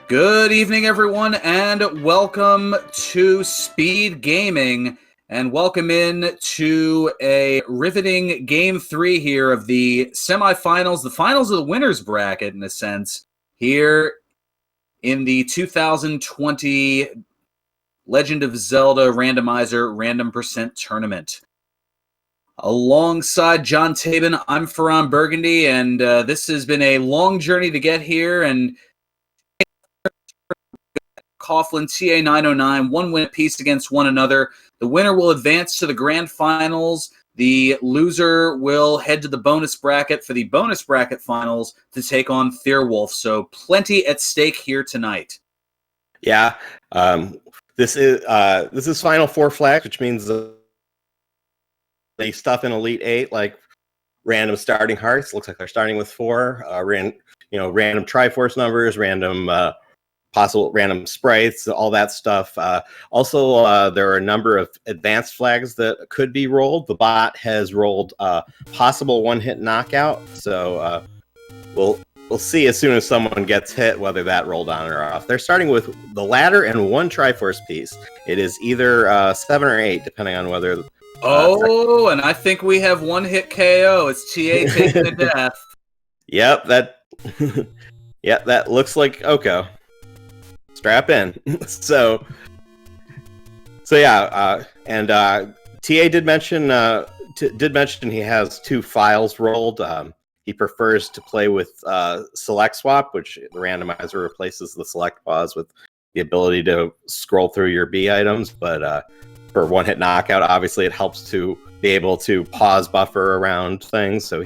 Good evening, everyone, and welcome to Speed Gaming, and welcome in to a riveting Game 3 here of the semifinals, the finals of the winner's bracket, in a sense, here in the 2020 Legend of Zelda Randomizer Random Percent Tournament. Alongside John Tabin, I'm Ferran Burgundy, and this has been a long journey to get here, and fcoughlin, ta909, one win apiece against one another. The winner will advance to the grand finals. The loser will head to the bonus bracket for the bonus bracket finals to take on Theirwolf. So plenty at stake here tonight. Yeah, this is Final Four flags, which means they stuff in Elite Eight like random starting hearts. Looks like they're starting with 4. Random Triforce numbers, possible random sprites, all that stuff. Also, there are a number of advanced flags that could be rolled. The bot has rolled possible one-hit knockout, so we'll see as soon as someone gets hit whether that rolled on or off. They're starting with the ladder and 1 Triforce piece. It is either 7 or 8, depending on whether. And I think we have one-hit KO. It's TA taking the death. Yep, that looks like Oko. Strap in. so yeah, and TA did mention he has 2 files rolled. He prefers to play with select swap, which the randomizer replaces the select pause with the ability to scroll through your B items. But for one-hit knockout, obviously it helps to be able to pause buffer around things. So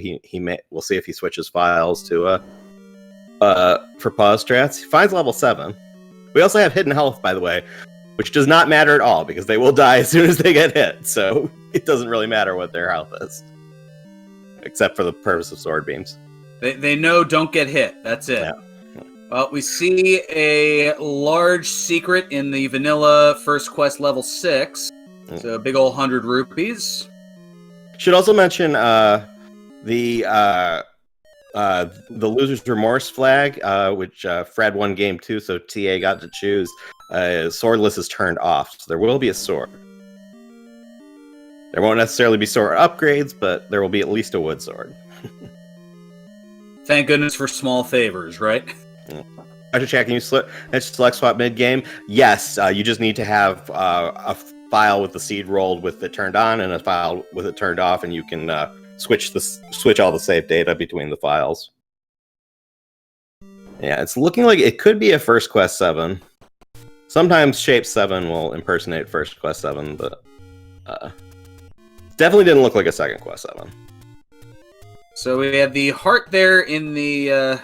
we'll see if he switches files to for pause strats. He finds level 7. We also have hidden health, by the way, which does not matter at all because they will die as soon as they get hit. So it doesn't really matter what their health is, except for the purpose of sword beams. They know don't get hit. That's it. Yeah. Well, we see a large secret in the vanilla first quest level 6. So a big old 100 rupees. Should also mention the loser's remorse flag, which Fred won game 2, so TA got to choose. Swordless is turned off, so there will be a sword. There won't necessarily be sword upgrades, but there will be at least a wood sword. Thank goodness for small favors, right? After checking, you select swap mid game. Yes, you just need to have a file with the seed rolled with it turned on and a file with it turned off, and you can switch all the save data between the files. Yeah, it's looking like it could be a first quest 7. Sometimes shape 7 will impersonate first quest 7, but definitely didn't look like a second quest 7. So we have the heart there in the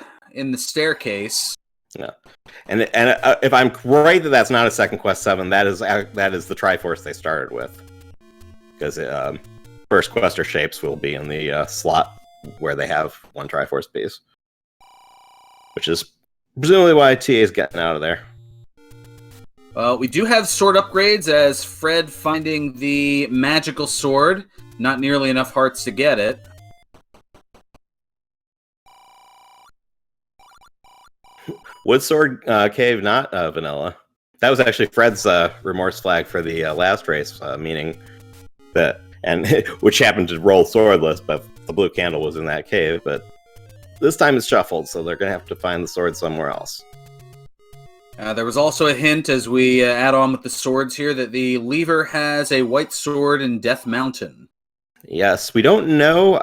staircase. Yeah, and if I'm right that that's not a second quest 7, that is the Triforce they started with, because first quest or shapes will be in the slot where they have 1 Triforce piece, which is presumably why TA is getting out of there. Well, we do have sword upgrades, as Fred finding the magical sword. Not nearly enough hearts to get it. Wood sword cave, not vanilla. That was actually Fred's remorse flag for the last race, meaning that, and which happened to roll swordless, but the blue candle was in that cave. But this time it's shuffled, so they're going to have to find the sword somewhere else. There was also a hint as we add on with the swords here that the lever has a white sword in Death Mountain. Yes, we don't know.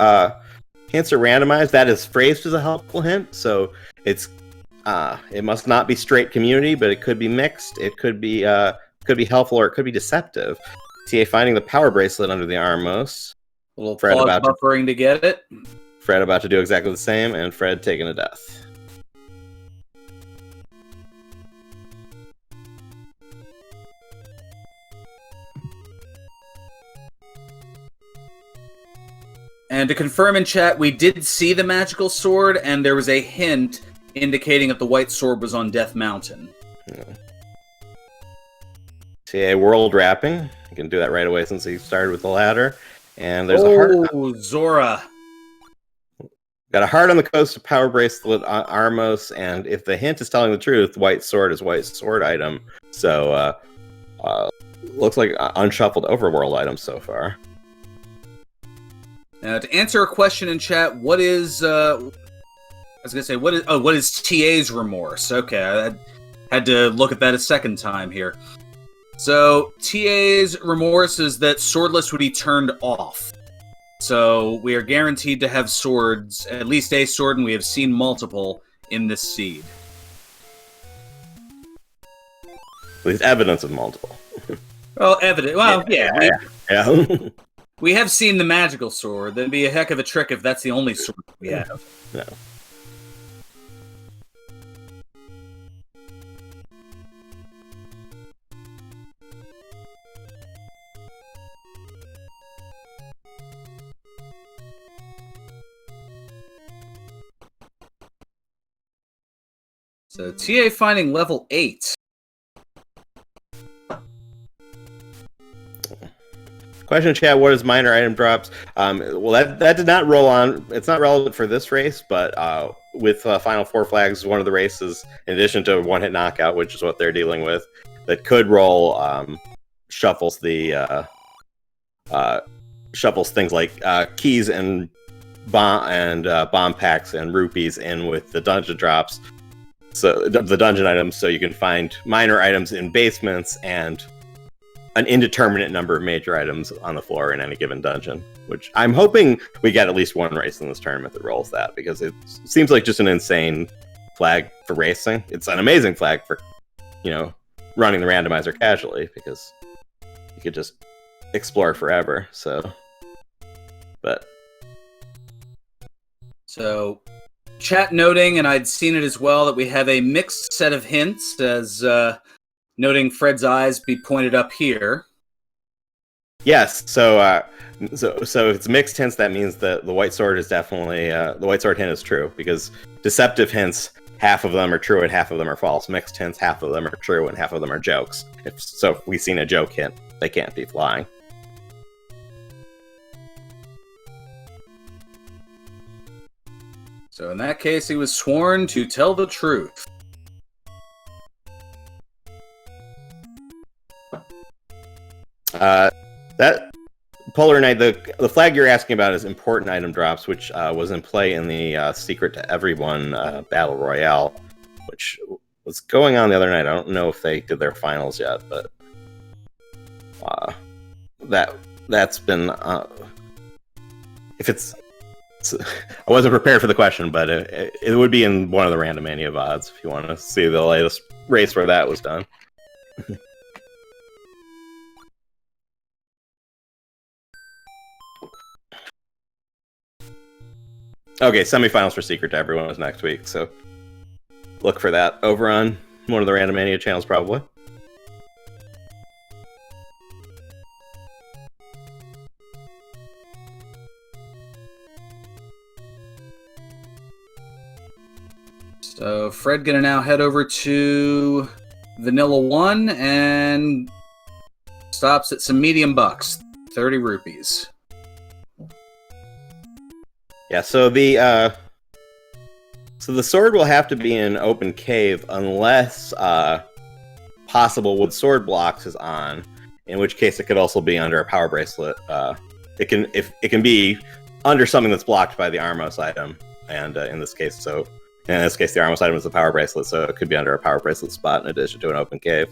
Hints are randomized. That is phrased as a helpful hint, so it must not be straight community, but it could be mixed. It could be helpful, or it could be deceptive. TA finding the power bracelet under the armos. A little pause buffering to get it. Fred about to do exactly the same, and Fred taking a death. And to confirm in chat, we did see the magical sword, and there was a hint indicating that the white sword was on Death Mountain. TA world wrapping. You can do that right away since he started with the ladder. And there's a heart. Oh, Zora. Got a heart on the coast of Power Bracelet Armos, and if the hint is telling the truth, white sword is white sword item. So, looks like unshuffled overworld items so far. Now, to answer a question in chat, what is I was gonna say what is TA's remorse? Okay, I had to look at that a second time here. So TA's remorse is that swordless would be turned off. So we are guaranteed to have swords, at least a sword, and we have seen multiple in this seed. At least evidence of multiple. Well, evidence. Well, yeah. We we have seen the magical sword. That'd be a heck of a trick if that's the only sword we have. No. So TA finding level 8. Question in chat, what is minor item drops? Well, that did not roll on. It's not relevant for this race, but with Final Four Flags, one of the races, in addition to one-hit knockout, which is what they're dealing with, that could roll shuffles shuffles things like keys and bomb packs and rupees in with the dungeon drops. So the dungeon items, so you can find minor items in basements and an indeterminate number of major items on the floor in any given dungeon, which I'm hoping we get at least one race in this tournament that rolls that, because it seems like just an insane flag for racing. It's an amazing flag for, running the randomizer casually, because you could just explore forever. So chat noting, and I'd seen it as well, that we have a mixed set of hints, as noting Fred's eyes be pointed up here. Yes, so if it's mixed hints, that means that the white sword is definitely the white sword hint is true, because deceptive hints, half of them are true and half of them are false. Mixed hints, half of them are true and half of them are jokes. If we've seen a joke hint, they can't be flying. So in that case, he was sworn to tell the truth. That Polar Knight, the flag you're asking about is important item drops, which was in play in the Secret to Everyone Battle Royale, which was going on the other night. I don't know if they did their finals yet, but that's been I wasn't prepared for the question, but it would be in one of the Random Mania VODs if you want to see the latest race where that was done. Okay, semifinals for Secret to Everyone is next week, so look for that over on one of the Random Mania channels, probably. So Fred gonna now head over to Vanilla 1 and stops at some medium bucks, 30 rupees. Yeah, so the sword will have to be in open cave unless possible with sword blocks is on, in which case it could also be under a power bracelet. It can be under something that's blocked by the Armos item, and in this case the Armos item is the power bracelet, so it could be under a power bracelet spot in addition to an open cave.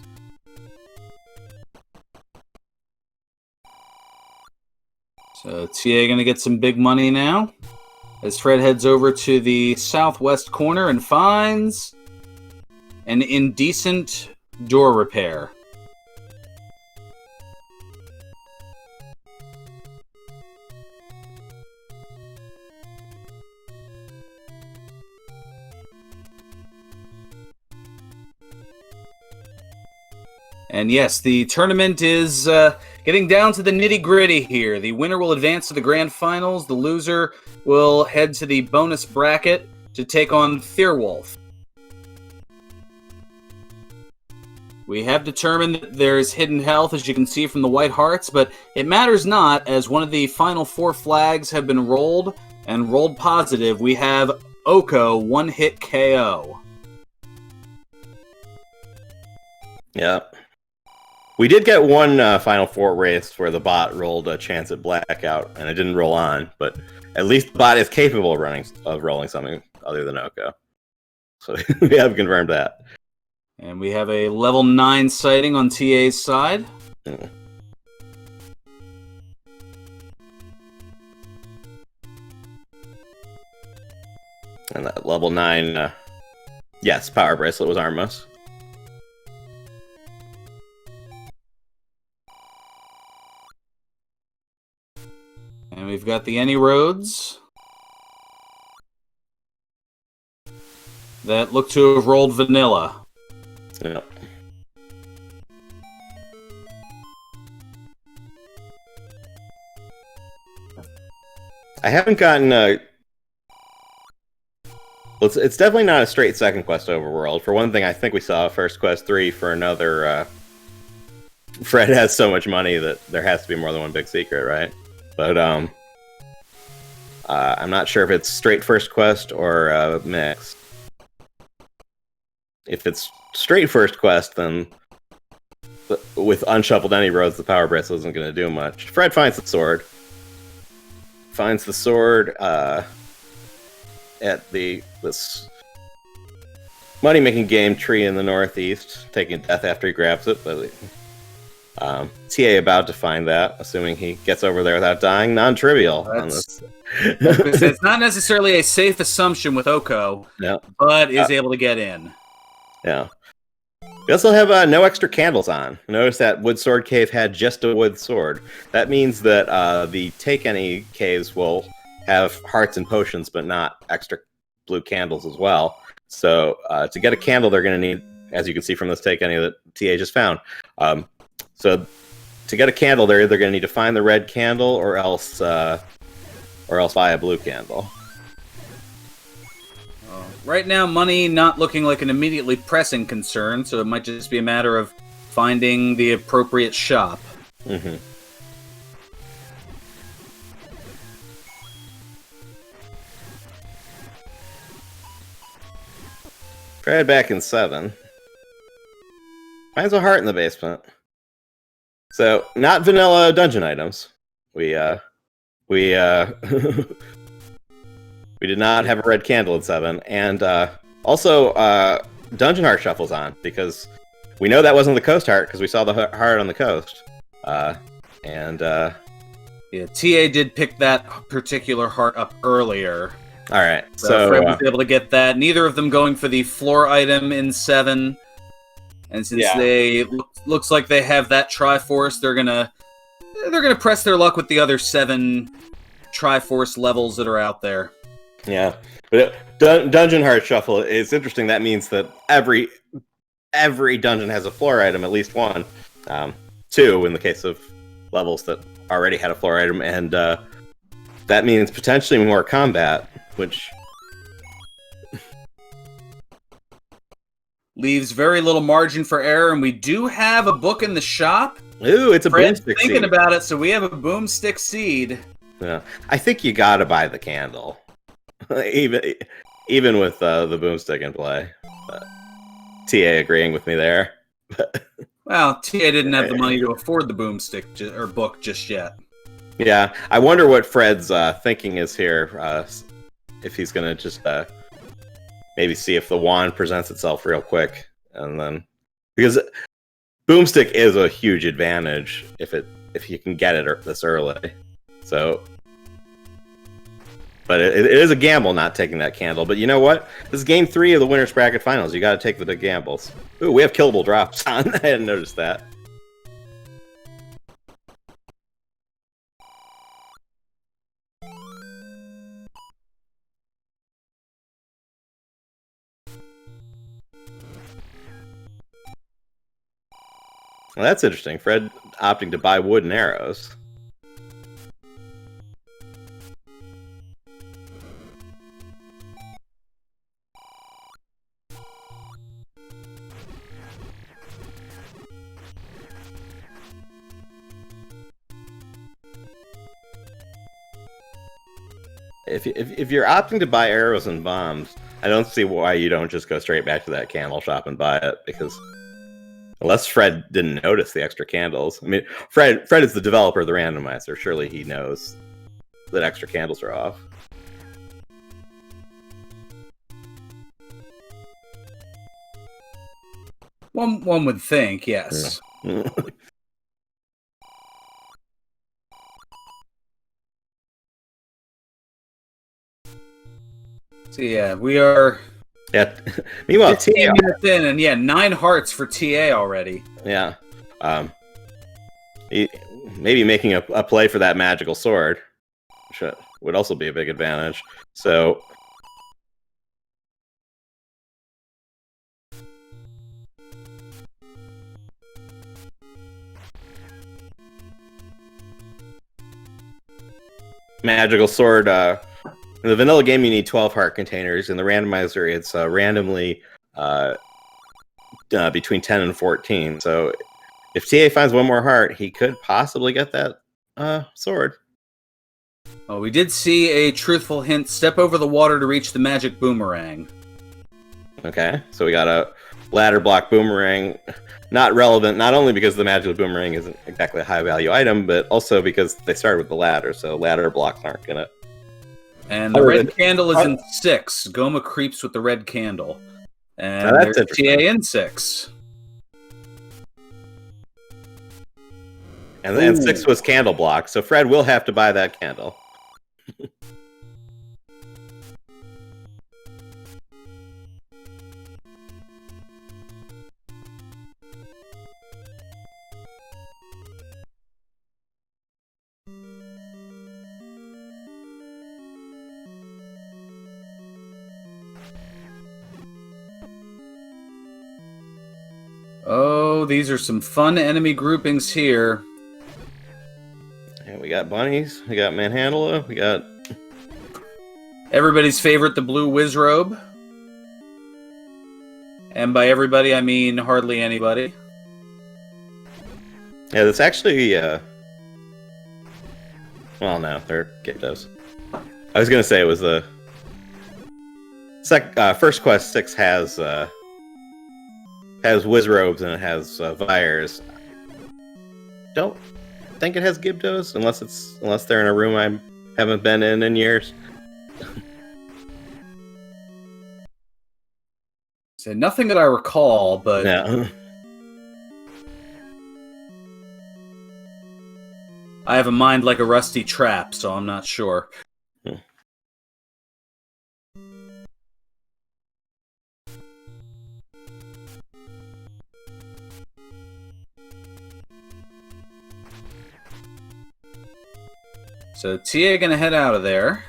So TA gonna get some big money now, as Fred heads over to the southwest corner and finds an indecent door repair. And yes, the tournament is getting down to the nitty-gritty here. The winner will advance to the grand finals. The loser will head to the bonus bracket to take on Thirwolf. We have determined that there's hidden health, as you can see from the white hearts, but it matters not, as one of the final 4 flags have been rolled And rolled positive, we have Oko, one-hit KO. Yeah. We did get one Final Four race where the bot rolled a chance at blackout, and it didn't roll on, but at least the bot is capable of rolling something other than Oko. So we have confirmed that. And we have a level 9 sighting on TA's side. Mm. And that level 9, yes, power bracelet was Armos. And we've got the Any Roads that look to have rolled vanilla. Yep. I haven't gotten it's definitely not a straight second quest overworld. For one thing, I think we saw first quest 3 for another. Fred has so much money that there has to be more than one big secret, right? But I'm not sure if it's straight first quest or mixed. If it's straight first quest, then with unshuffled any roads, the power bracelet isn't going to do much. Fred finds the sword. Finds the sword at this money-making game tree in the northeast, taking death after he grabs it. But TA about to find that, assuming he gets over there without dying. Non-trivial. It's not necessarily a safe assumption with Oko, but is able to get in. Yeah. We also have no extra candles on. Notice that Wood Sword Cave had just a wood sword. That means that the Take Any caves will have hearts and potions, but not extra blue candles as well. So to get a candle, they're going to need, as you can see from this Take Any that TA just found. So to get a candle, they're either going to need to find the red candle or else buy a blue candle. Right now, money not looking like an immediately pressing concern, so it might just be a matter of finding the appropriate shop. Mm-hmm. Fred back in 7. Finds a heart in the basement. So, not vanilla dungeon items. We we did not have a red candle in 7, and also dungeon heart shuffles on, because we know that wasn't the coast heart because we saw the heart on the coast. Yeah, TA did pick that particular heart up earlier. All right, so Fred was able to get that. Neither of them going for the floor item in 7, and since they looks like they have that Triforce, they're gonna press their luck with the other 7 Triforce levels that are out there. Yeah, but dungeon heart shuffle is interesting. That means that every dungeon has a floor item, at least one, 2 in the case of levels that already had a floor item, and that means potentially more combat, which leaves very little margin for error. And we do have a book in the shop. Ooh, it's a Fred's boomstick thinking seed. about it, so we have a boomstick seed. Yeah, I think you gotta buy the candle. even with the boomstick in play. TA agreeing with me there. Well, TA didn't have the money to afford the boomstick or book just yet. Yeah, I wonder what Fred's thinking is here. If he's gonna just maybe see if the wand presents itself real quick, and then because boomstick is a huge advantage if you can get it this early. So. But it is a gamble not taking that candle. But you know what? This is game 3 of the Winners Bracket Finals. You got to take the big gambles. Ooh, we have killable drops on. I hadn't noticed that. Well, that's interesting. Fred opting to buy wood and arrows. If you're opting to buy arrows and bombs, I don't see why you don't just go straight back to that candle shop and buy it, because unless Fred didn't notice the extra candles. I mean, Fred is the developer of the randomizer. Surely he knows that extra candles are off. One would think, yes. Yeah. So yeah, we are. Yeah. Meanwhile, 15 minutes in, and yeah, 9 hearts for TA already. Yeah. Maybe making a play for that magical sword, which would also be a big advantage. So. Magical sword. In the vanilla game, you need 12 heart containers. In the randomizer, it's randomly between 10 and 14. So if TA finds one more heart, he could possibly get that sword. Oh, we did see a truthful hint: step over the water to reach the magic boomerang. Okay, so we got a ladder block boomerang. Not relevant, not only because the magical boomerang isn't exactly a high value item, but also because they started with the ladder, so ladder blocks aren't gonna. And the red candle is in 6. Goma creeps with the red candle. And there's TA in 6. And then 6 was candle block, so Fred will have to buy that candle. Oh, these are some fun enemy groupings here. And we got bunnies, we got Manhandla, we got everybody's favorite, the blue Wizrobe. And by everybody, I mean hardly anybody. Yeah, that's actually well, no, they're Gyptos. I was gonna say it was the first quest 6 has Wizrobes and it has Vires. Don't think it has Gyptos unless they're in a room I haven't been in years. So nothing that I recall, but yeah. I have a mind like a rusty trap, so I'm not sure. So TA gonna head out of there.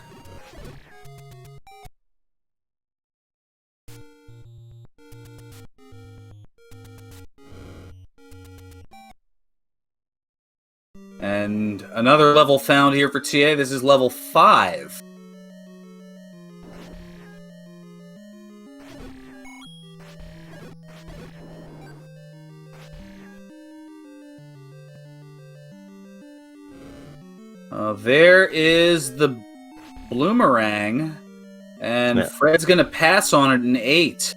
And another level found here for TA. This is level 5. There is the Bloomerang, and yeah. Fred's going to pass on it in 8.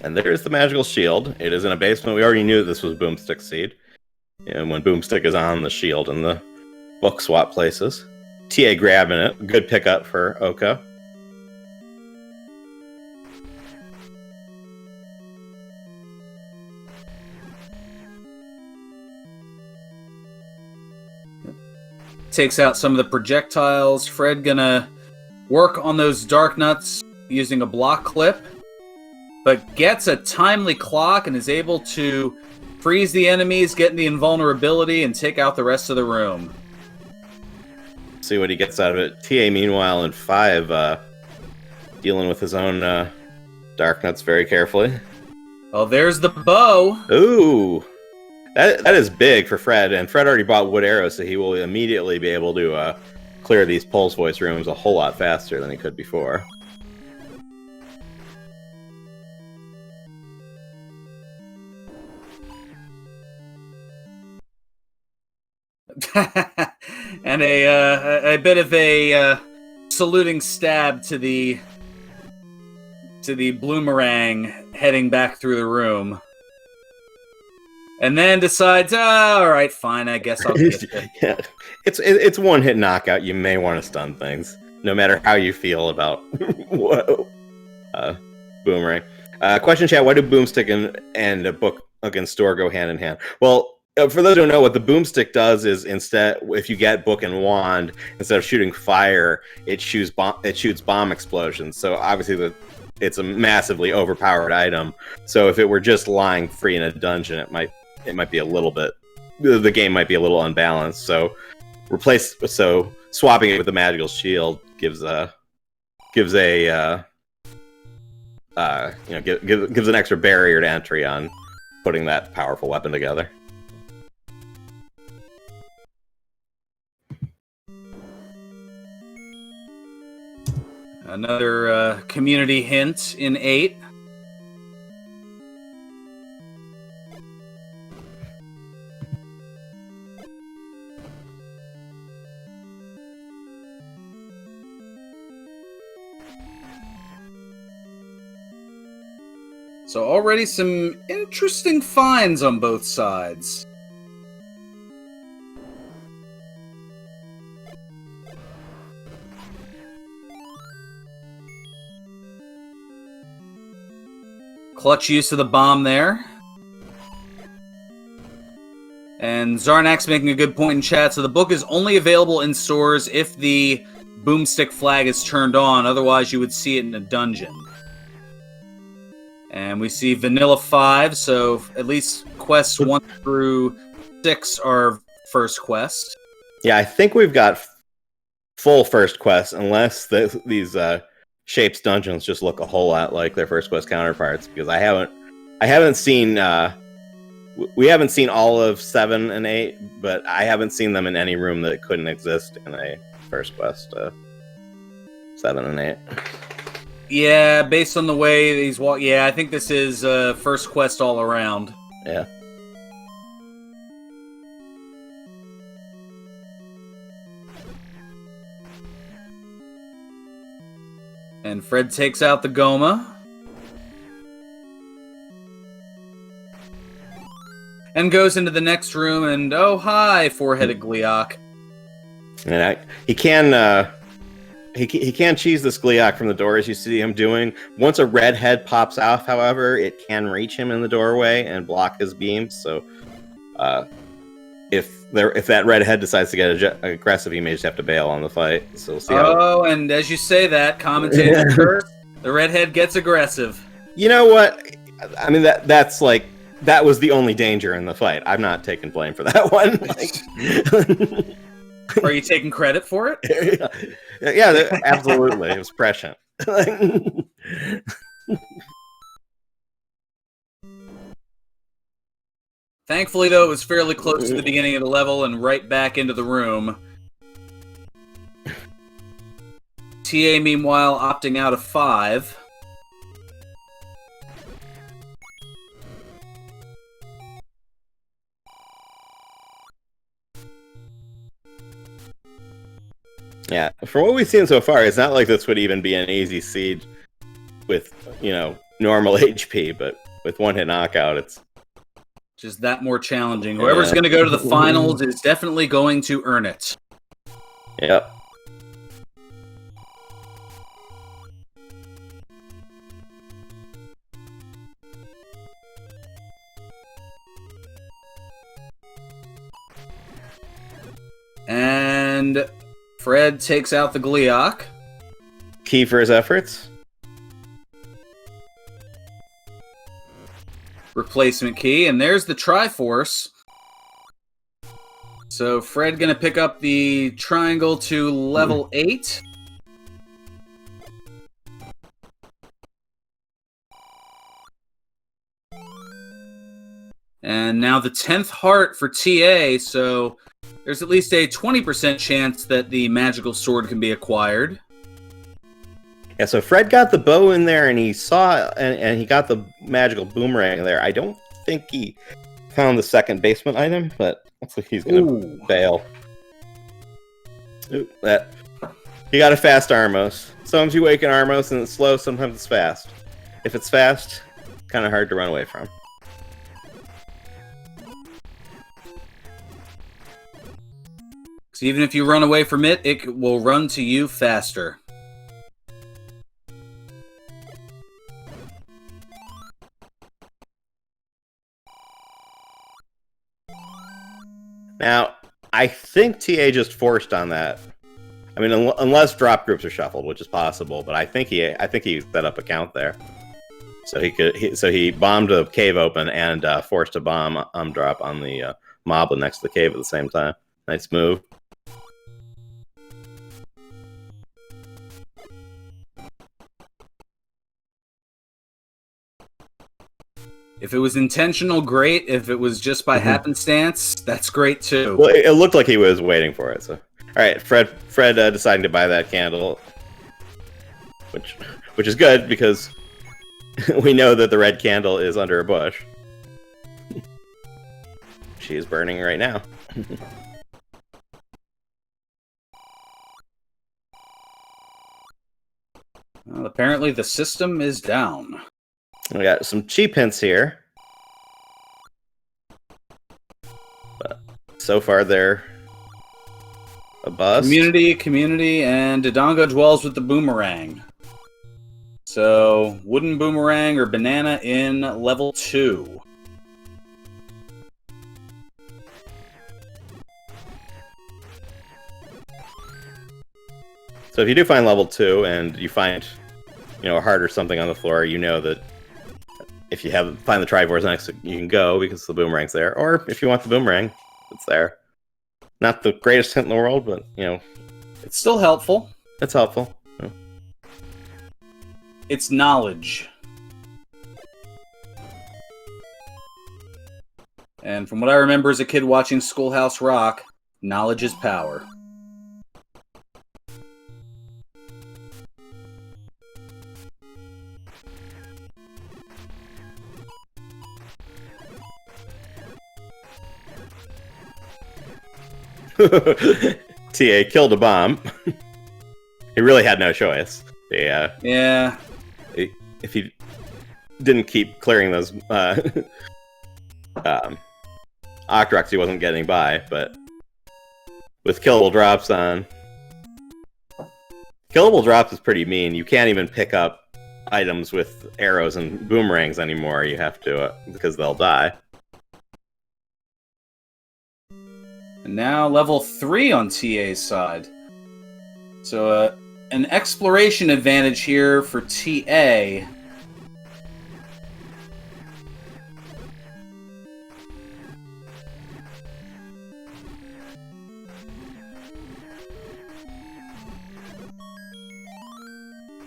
And there's the magical shield. It is in a basement. We already knew this was Boomstick Seed. And when Boomstick is on the shield in the book swap places. TA grabbing it. Good pickup for Oko. Takes out some of the projectiles. Fred gonna work on those dark nuts using a block clip, but gets a timely clock and is able to freeze the enemies, get the invulnerability, and take out the rest of the room. See what he gets out of it. TA, meanwhile, in 5, dealing with his own dark nuts very carefully. Oh, there's the bow. Ooh. That is big for Fred, and Fred already bought wood arrows, so he will immediately be able to clear these Pulse Voice rooms a whole lot faster than he could before. And a bit of a saluting stab to the bloomerang heading back through the room. And then decides, all right, fine, I guess I'll get it. Yeah. It's one-hit knockout. You may want to stun things, no matter how you feel about boomerang. Question chat, why do boomstick and a book against store go hand in hand? Well, for those who don't know, what the boomstick does is instead, if you get book and wand, instead of shooting fire, it shoots bomb explosions. So obviously it's a massively overpowered item. So if it were just lying free in a dungeon, it might be a little bit, the game might be a little unbalanced. So swapping it with the magical shield gives an extra barrier to entry on putting that powerful weapon together. Another community hint in 8. So already some interesting finds on both sides. Clutch use of the bomb there. And Zarnak's making a good point in chat. So the book is only available in stores if the boomstick flag is turned on. Otherwise, you would see it in a dungeon. And we see Vanilla 5, so at least quests 1 through 6 are first quest. Yeah, I think we've got full first quest, unless these Shapes dungeons just look a whole lot like their first quest counterparts. Because I haven't seen we haven't seen all of 7 and 8, but I haven't seen them in any room that couldn't exist in a first quest 7 and 8. Yeah, based on the way these walk, yeah, I think this is first quest all around. Yeah. And Fred takes out the Goma. And goes into the next room, and oh hi, four-headed Gleeok. And he can cheese this Gleeok from the door, as you see him doing. Once a red head pops off, however, it can reach him in the doorway and block his beams. So, if that red head decides to get aggressive, he may just have to bail on the fight. So we'll see. And as you say that, commentator curse, the redhead gets aggressive. You know what? I mean, that was the only danger in the fight. I'm not taking blame for that one. Are you taking credit for it? Yeah, absolutely. It was prescient. Thankfully, though, it was fairly close to the beginning of the level and right back into the room. TA, meanwhile, opting out of 5. Yeah, from what we've seen so far, it's not like this would even be an easy siege with, normal HP, but with one-hit knockout, it's just that more challenging. Whoever's going to go to the finals is definitely going to earn it. Yep. And Fred takes out the Gleeok. Key for his efforts. Replacement key, and there's the Triforce. So Fred gonna pick up the triangle to level 8. And now the 10th heart for TA, so there's at least a 20% chance that the magical sword can be acquired. Yeah, so Fred got the bow in there, and he saw, and he got the magical boomerang there. I don't think he found the second basement item, but looks like he's going to fail. Oop, that. You got a fast Armos. Sometimes you wake an Armos and it's slow, sometimes it's fast. If it's fast, kind of hard to run away from. So even if you run away from it, it will run to you faster. Now, I think TA just forced on that. I mean, unless drop groups are shuffled, which is possible, but I think he set up a count there, so he bombed a cave open and forced a bomb drop on the moblin next to the cave at the same time. Nice move. If it was intentional, great. If it was just by happenstance, that's great too. Well, it looked like he was waiting for it. So, all right, Fred deciding to buy that candle, which is good because we know that the red candle is under a bush. She is burning right now. Well, apparently the system is down. We got some cheap hints here. But so far, they're a bust. Community, and Dodongo dwells with the boomerang. So, wooden boomerang or banana in level 2. So if you do find level 2 and you find, a heart or something on the floor, you know that if you find the Triforce next, you can go because the boomerang's there. Or if you want the boomerang, it's there. Not the greatest hint in the world, but it's still helpful. It's helpful. Yeah. It's knowledge. And from what I remember as a kid watching Schoolhouse Rock, knowledge is power. TA killed a bomb. He really had no choice. Yeah. If he didn't keep clearing those Octrox, he wasn't getting by, but with killable drops on... Killable drops is pretty mean. You can't even pick up items with arrows and boomerangs anymore. You have to, because they'll die. And now level 3 on TA's side. So an exploration advantage here for TA.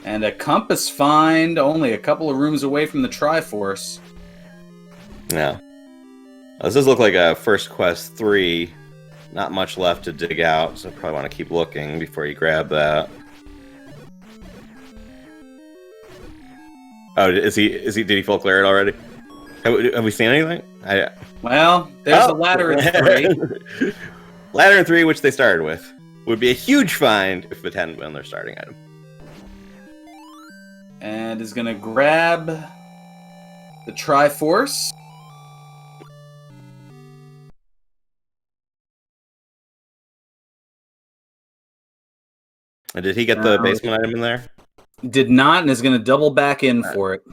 And a compass find only a couple of rooms away from the Triforce. Yeah. This does look like a first quest 3. Not much left to dig out, so I probably want to keep looking before you grab that. Oh, did he full clear it already? Have we seen anything? Well, there's a ladder in 3. Ladder in 3, which they started with. Would be a huge find if it hadn't been their starting item. And is going to grab the Triforce. And did he get the basement item in there? Did not, and is going to double back in for it.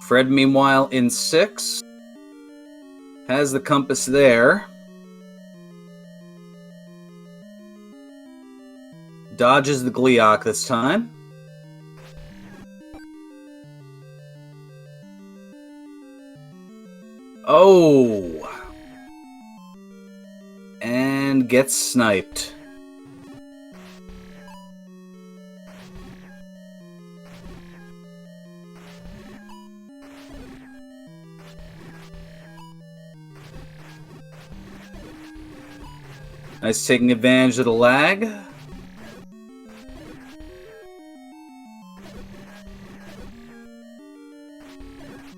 Fred, meanwhile, in 6. Has the compass there. Dodges the Gleeok this time. Oh! And gets sniped. Nice taking advantage of the lag.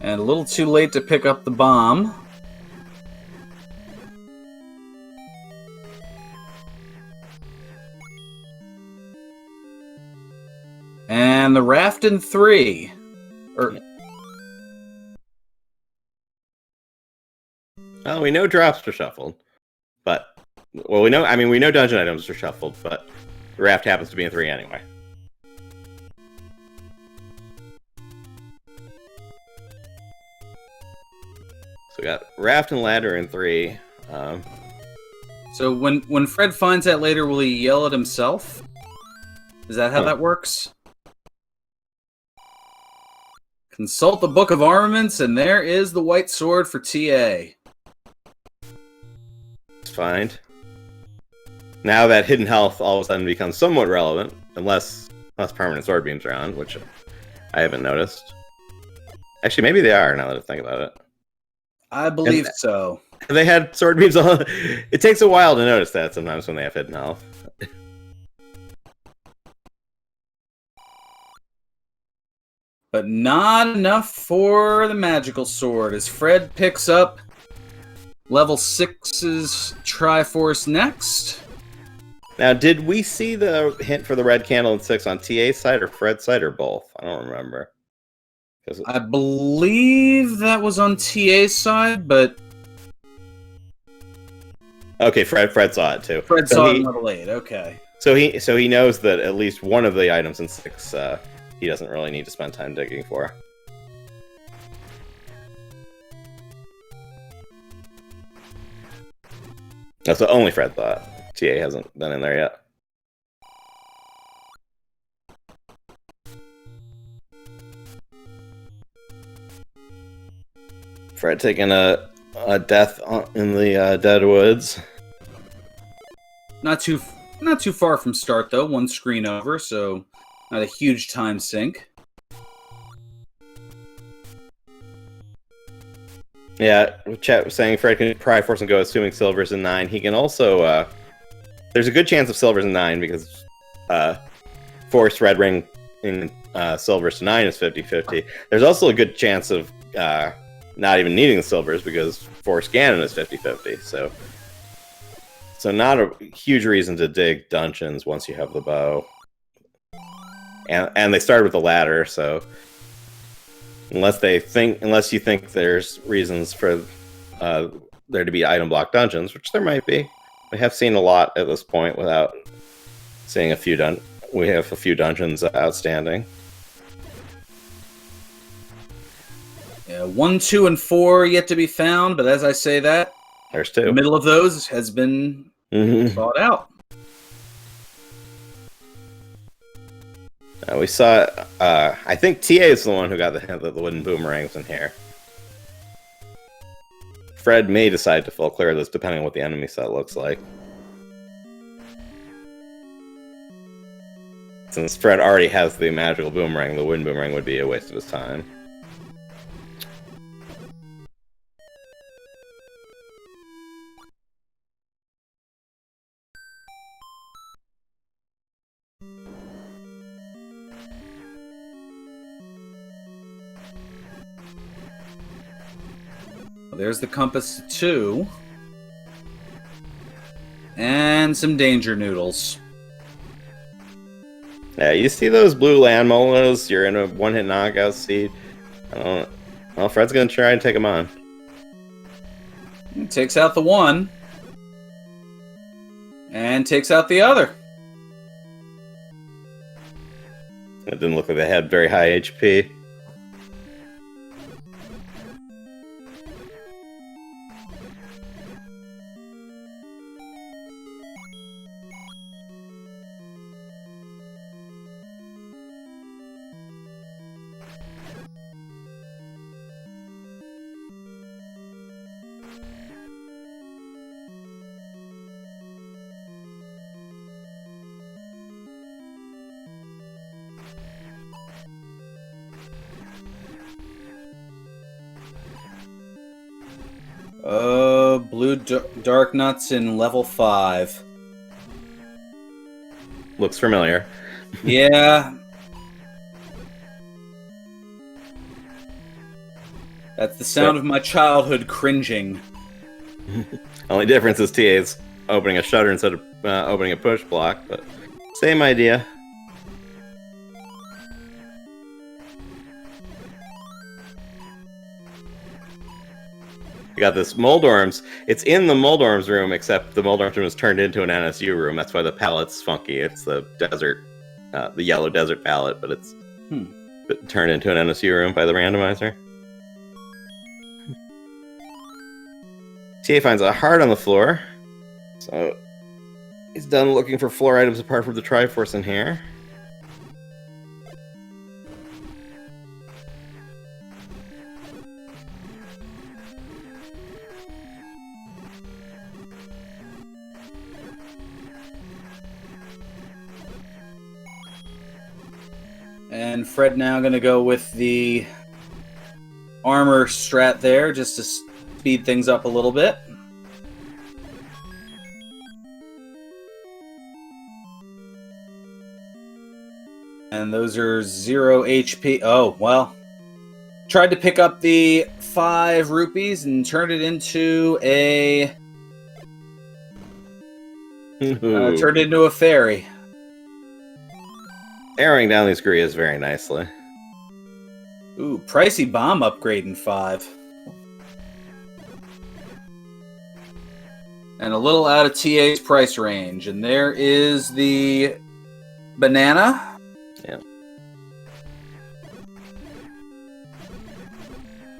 And a little too late to pick up the bomb. And the raft in 3. Well, we know drops are shuffled, but we know dungeon items are shuffled, but the raft happens to be in 3 anyway. So we got raft and ladder in 3. So when Fred finds that later, will he yell at himself? Is that how that works? Consult the Book of Armaments, and there is the white sword for TA. It's fine. Now that hidden health all of a sudden becomes somewhat relevant, unless permanent sword beams are on, which I haven't noticed. Actually, maybe they are, now that I think about it. I believe so. They had sword beams on. It takes a while to notice that sometimes when they have hidden health. But not enough for the magical sword, as Fred picks up level 6's Triforce next. Now, did we see the hint for the red candle in 6 on TA's side or Fred's side or both? I don't remember. I believe that was on TA's side, but... Okay, Fred saw it too. Fred saw it in level 8, okay. So he knows that at least one of the items in 6 he doesn't really need to spend time digging for. That's what only Fred thought. TA hasn't been in there yet. Fred taking a death in the dead woods. Not too far from start though. One screen over, so not a huge time sink. Yeah, chat was saying Fred can Triforce and go assuming silvers in 9. He can also there's a good chance of silvers in 9 because Force Red Ring in silvers to 9 is 50-50. There's also a good chance of not even needing the silvers because Force Ganon is 50-50. So not a huge reason to dig dungeons once you have the bow. And they started with the ladder, so unless you think there's reasons for there to be item block dungeons, which there might be. We have seen a lot at this point without seeing we have a few dungeons outstanding. Yeah, 1, 2, and 4 yet to be found, but as I say that, there's 2. The middle of those has been thought out. We saw, I think TA is the one who got the hint that the wooden boomerangs in here. Fred may decide to full clear this depending on what the enemy set looks like. Since Fred already has the magical boomerang, the wooden boomerang would be a waste of his time. There's the compass 2. And some danger noodles. Yeah, you see those blue land molas, you're in a one-hit knockout seed. Well, Fred's gonna try and take them on. He takes out the one. And takes out the other. It didn't look like they had very high HP. Blue dark nuts in level 5. looks familiar. Yeah. That's the sound of my childhood cringing. Only difference is TA's opening a shutter instead of opening a push block, but same idea. We got this Moldorms. It's in the Moldorms room, except the Moldorms room is turned into an NSU room. That's why the palette's funky. It's the desert, the yellow desert palette, but it's turned into an NSU room by the randomizer. TA finds a heart on the floor, so he's done looking for floor items apart from the Triforce in here. And Fred now going to go with the armor strat there, just to speed things up a little bit. And those are 0 HP. Oh, well. Tried to pick up the 5 rupees and turned it into a... turned it into a fairy. Arrowing down these Gurias very nicely. Ooh, pricey bomb upgrade in 5. And a little out of TA's price range. And there is the banana. Yeah.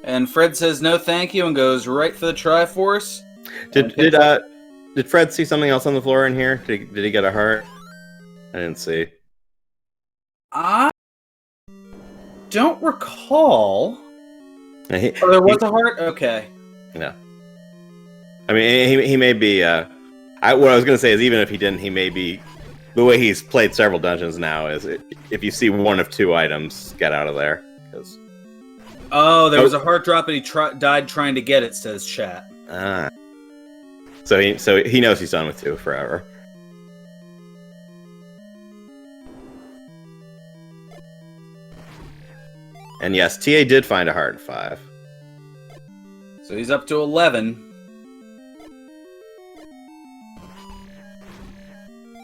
And Fred says no thank you and goes right for the Triforce. Did Fred see something else on the floor in here? Did he get a heart? I didn't see. I don't recall. Oh, there was a heart? Okay. No. I mean, he may be... what I was going to say is even if he didn't, he may be... The way he's played several dungeons now is if you see one of 2 items, get out of there. Cause... Oh, there was a heart drop and he died trying to get it, says chat. So he knows he's done with 2 forever. And yes, TA did find a heart in 5. So he's up to 11.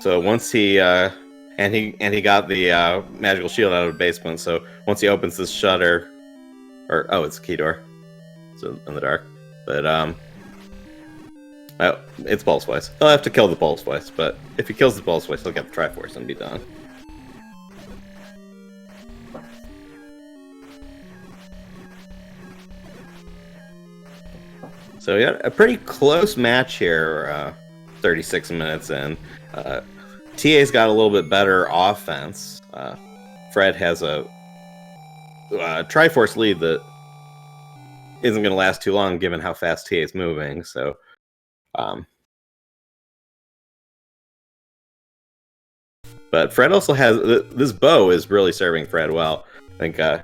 So once he and he got the magical shield out of the basement. So once he opens this shutter, it's a key door. It's in the dark. But it's Pulse Voice. He'll have to kill the Pulse Voice, but if he kills the Pulse Voice, he'll get the Triforce and be done. So we got a pretty close match here, 36 minutes in. TA's got a little bit better offense. Fred has a Triforce lead that isn't going to last too long given how fast TA's moving. So, but Fred also has... This bow is really serving Fred well. I think... Of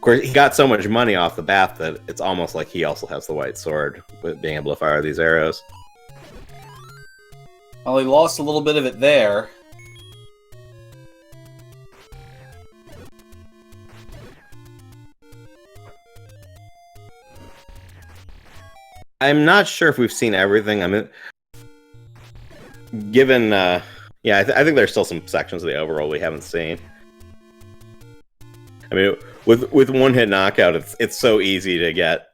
course, he got so much money off the bat that it's almost like he also has the white sword with being able to fire these arrows. Well, he lost a little bit of it there. I'm not sure if we've seen everything. I mean, given... I think there's still some sections of the overworld we haven't seen. I mean, with one-hit knockout, it's so easy to get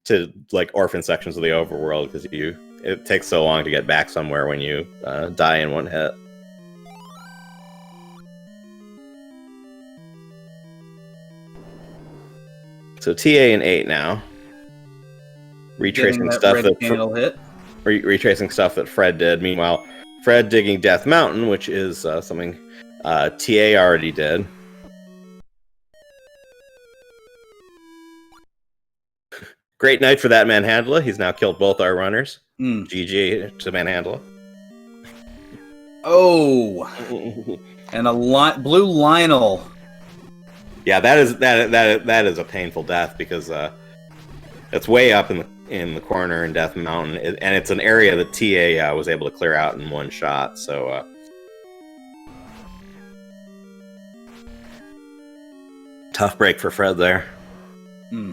to like orphan sections of the overworld because it takes so long to get back somewhere when you die in one hit. So TA in 8 now, retracing stuff retracing stuff that Fred did. Meanwhile, Fred digging Death Mountain, which is something TA already did. Great night for that Manhandla. He's now killed both our runners. GG to Manhandla. Oh, and a blue Lionel. Yeah, that is a painful death because it's way up in the corner in Death Mountain, and it's an area that TA was able to clear out in one shot. So Tough break for Fred there. Hmm.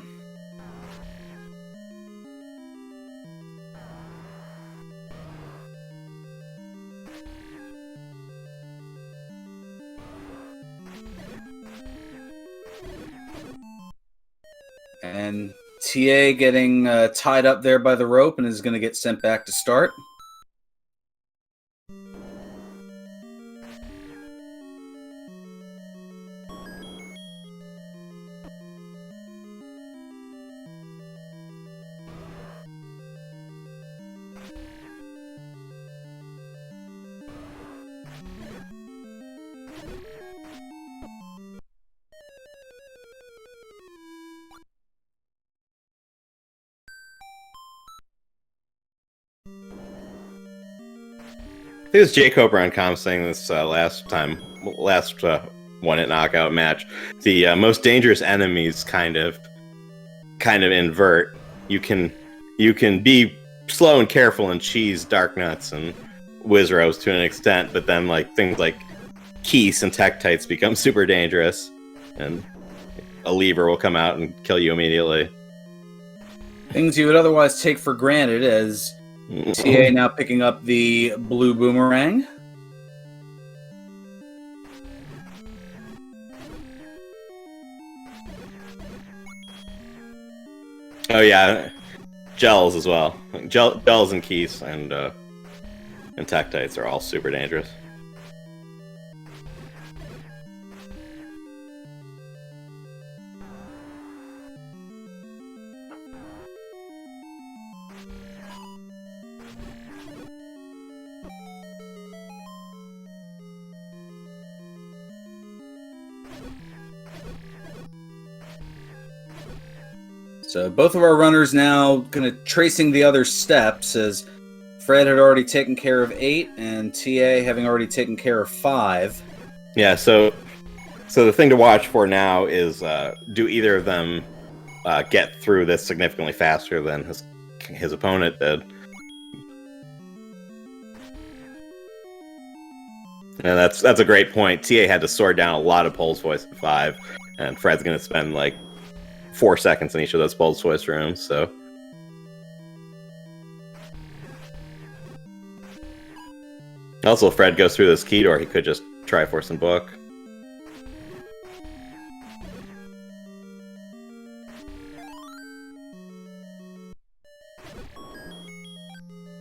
And TA getting tied up there by the rope and is going to get sent back to start. It was Jacob on com saying this last one-hit knockout match. The most dangerous enemies kind of invert. You can be slow and careful and cheese Dark Nuts and Wizros to an extent, but then like things like Keese and Tektites become super dangerous, and a lever will come out and kill you immediately. Things you would otherwise take for granted as TA now picking up the blue boomerang. Oh yeah, gels as well. Gels and Keese and Tektites are all super dangerous. So both of our runners now kind of tracing the other steps, as Fred had already taken care of 8 and TA having already taken care of 5. Yeah, so the thing to watch for now is do either of them get through this significantly faster than his opponent did. And that's a great point. TA had to sword down a lot of Pole's voice at 5, and Fred's going to spend like 4 seconds in each of those Pole's voice rooms, so... Also, if Fred goes through this key door, he could just Triforce and book.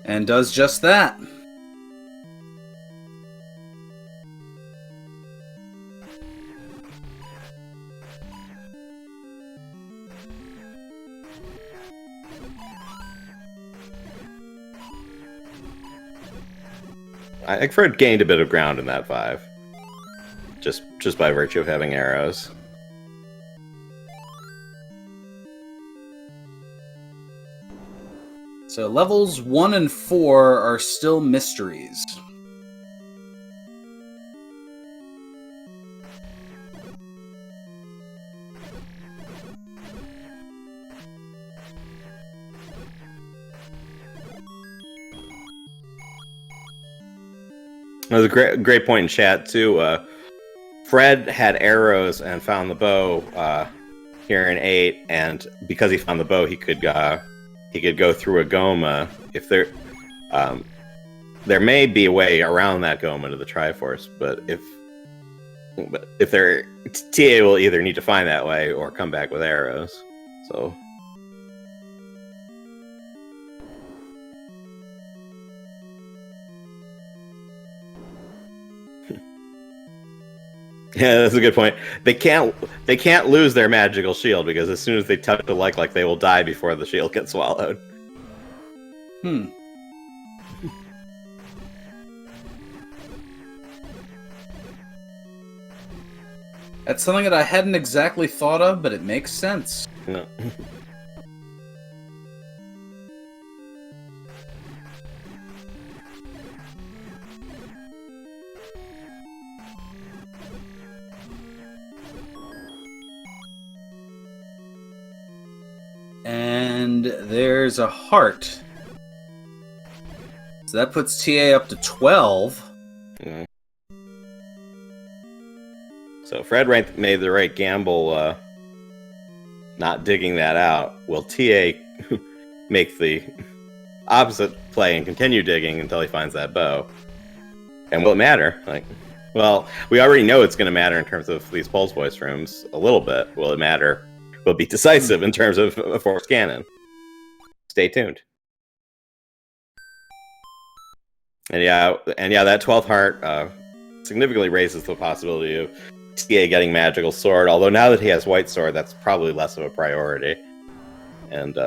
And does just that. I think Fred gained a bit of ground in that 5. Just by virtue of having arrows. So levels 1 and 4 are still mysteries. That was a great point in chat too. Fred had arrows and found the bow here in 8, and because he found the bow, he could go through a Goma. If there may be a way around that Goma to the Triforce, but if TA will either need to find that way or come back with arrows. So. Yeah, that's a good point. They can't lose their magical shield, because as soon as they touch the like they will die before the shield gets swallowed. That's something that I hadn't exactly thought of, but it makes sense. No. And there's a heart. So that puts TA up to 12. Yeah. So Fred made the right gamble not digging that out. Will TA make the opposite play and continue digging until he finds that bow? And will it matter? Well, we already know it's going to matter in terms of these pulse voice rooms a little bit. Will it matter? Will it be decisive in terms of a force cannon? Stay tuned. And yeah, that 12th heart significantly raises the possibility of TA getting magical sword. Although now that he has white sword, that's probably less of a priority. And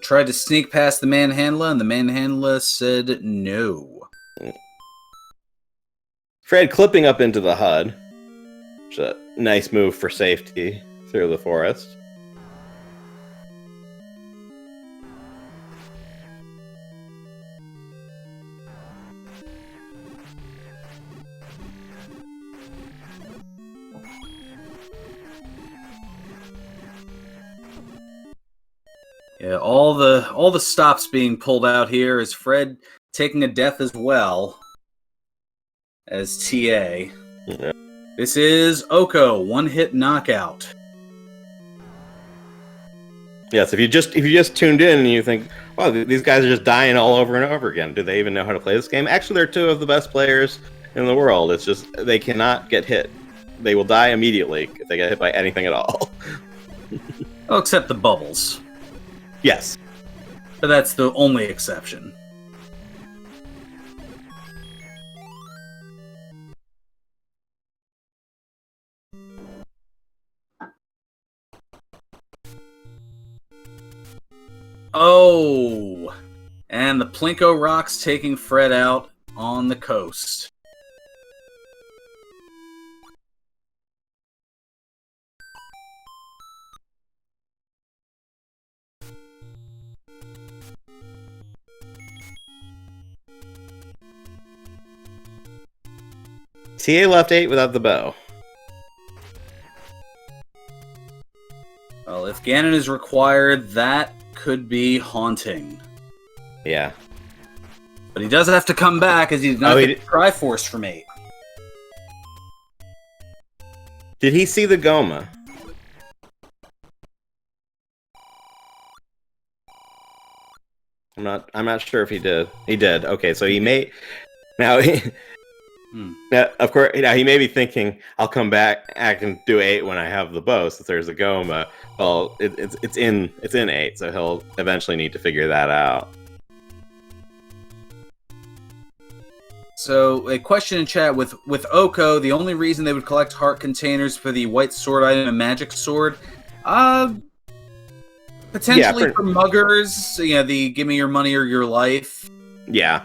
tried to sneak past the manhandler, and the manhandler said no. Fred clipping up into the HUD, which is a nice move for safety through the forest. Yeah, all the stops being pulled out here is Fred taking a death as well as TA. Yeah. This is Oko, one-hit knockout. Yes, if you just tuned in and you think, "Wow, these guys are just dying all over and over again. Do they even know how to play this game?" Actually, they're two of the best players in the world. It's just they cannot get hit. They will die immediately if they get hit by anything at all. Oh, except the bubbles. Yes. But that's the only exception. Oh! And the Plinko Rocks taking Fred out on the coast. TA left 8 without the bow. Well, if Ganon is required, that could be haunting. Yeah. But he does have to come back, as he's not going to Triforce from 8. Did he see the Goma? I'm not sure if he did. He did. Okay, so he may now. Now, of course, he may be thinking, "I'll come back. I can do 8 when I have the bow, since there's a Goma." Well, it's in 8, so he'll eventually need to figure that out. So, a question in chat with Oko, the only reason they would collect heart containers for the white sword item and magic sword, potentially for muggers, the give me your money or your life. Yeah.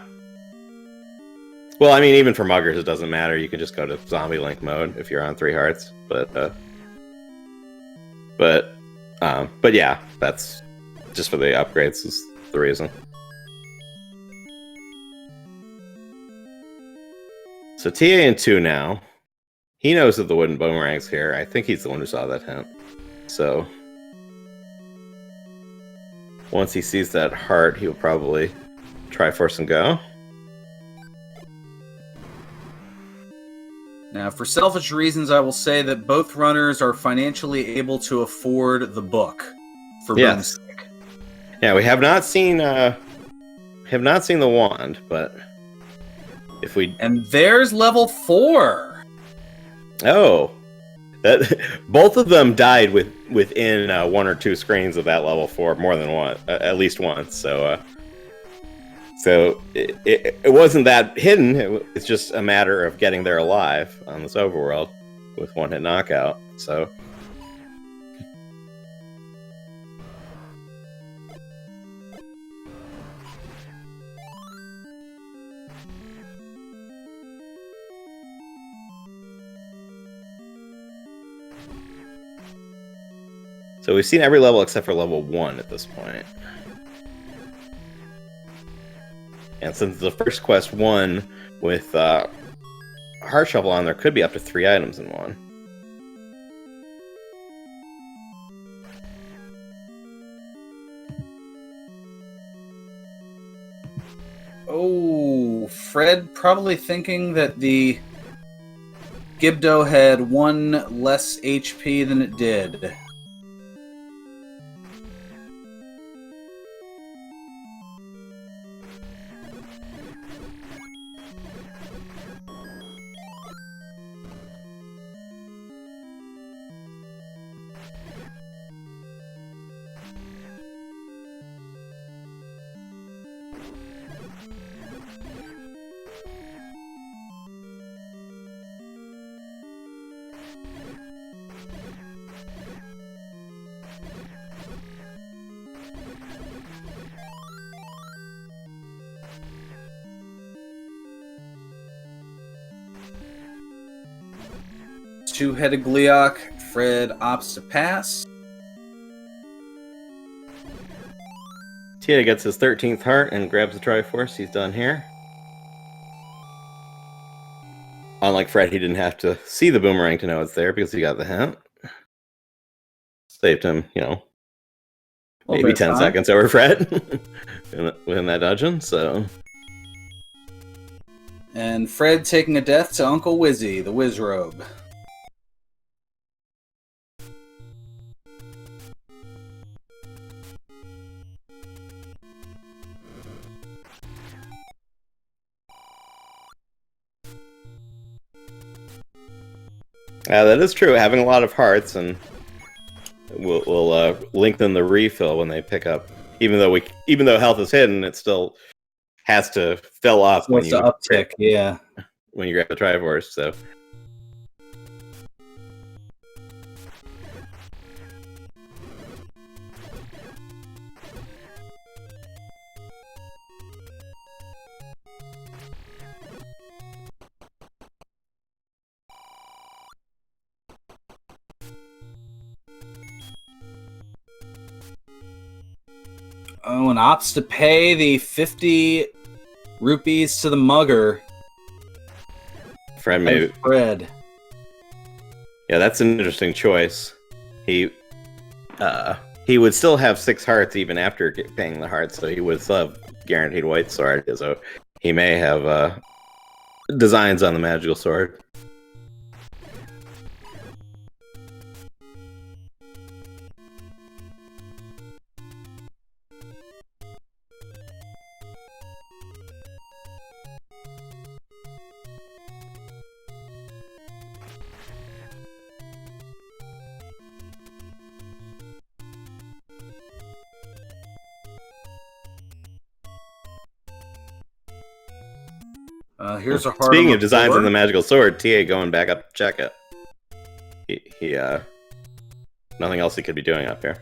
Well, I mean, even for muggers, it doesn't matter. You can just go to zombie link mode if you're on 3 hearts. But yeah, that's just for the upgrades is the reason. So TA in 2 now. He knows that the wooden boomerang's here. I think he's the one who saw that hint. So once he sees that heart, he'll probably Triforce and go. Now, for selfish reasons, I will say that both runners are financially able to afford the book for Boomstick. Yeah, we have not seen the wand, but if we and there's level 4. Oh, that both of them died within 1 or 2 screens of that level 4, more than one, at least once. So it wasn't that hidden. It's just a matter of getting there alive on this overworld with one-hit knockout. So we've seen every level except for level 1 at this point. And since the first quest 1 with Heart Shovel on, there could be up to 3 items in one. Oh, Fred probably thinking that the Gibdo had 1 less HP than it did. Two-headed Gleok. Fred opts to pass. Tia gets his 13th heart and grabs the Triforce. He's done here. Unlike Fred, he didn't have to see the boomerang to know it's there because he got the hint. Saved him, maybe 10 seconds over Fred within that dungeon, so... And Fred taking a death to Uncle Wizzy, the Wizrobe. That is true. Having a lot of hearts and will lengthen the refill when they pick up. Even though health is hidden, it still has to fill up when you uptick. Yeah. When you grab the Triforce. So. Oh, and opts to pay the 50 rupees to the mugger. Fred, maybe. Fred. Yeah, that's an interesting choice. He would still have 6 hearts even after paying the hearts, so he would still have guaranteed white sword. So he may have designs on the magical sword. Here's a heart. Speaking of designs on the magical sword, TA going back up to check it. He nothing else he could be doing up here.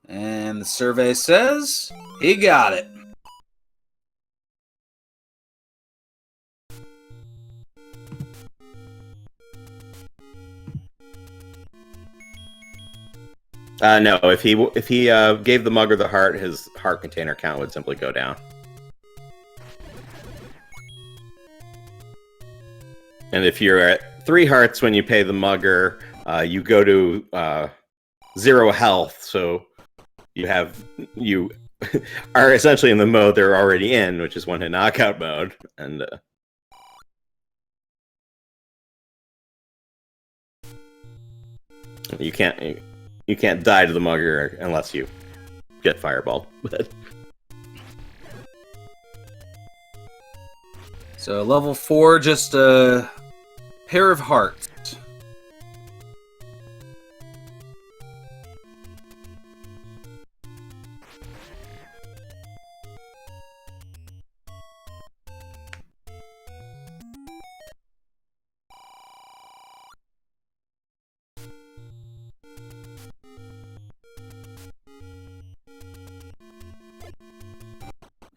And the survey says he got it. No, if he gave the mugger the heart, his heart container count would simply go down. And if you're at 3 hearts when you pay the mugger, you go to 0 health, so you are essentially in the mode they're already in, which is one-hit knockout mode, and you can't die to the mugger unless you get fireballed with it. So level 4, just a pair of hearts.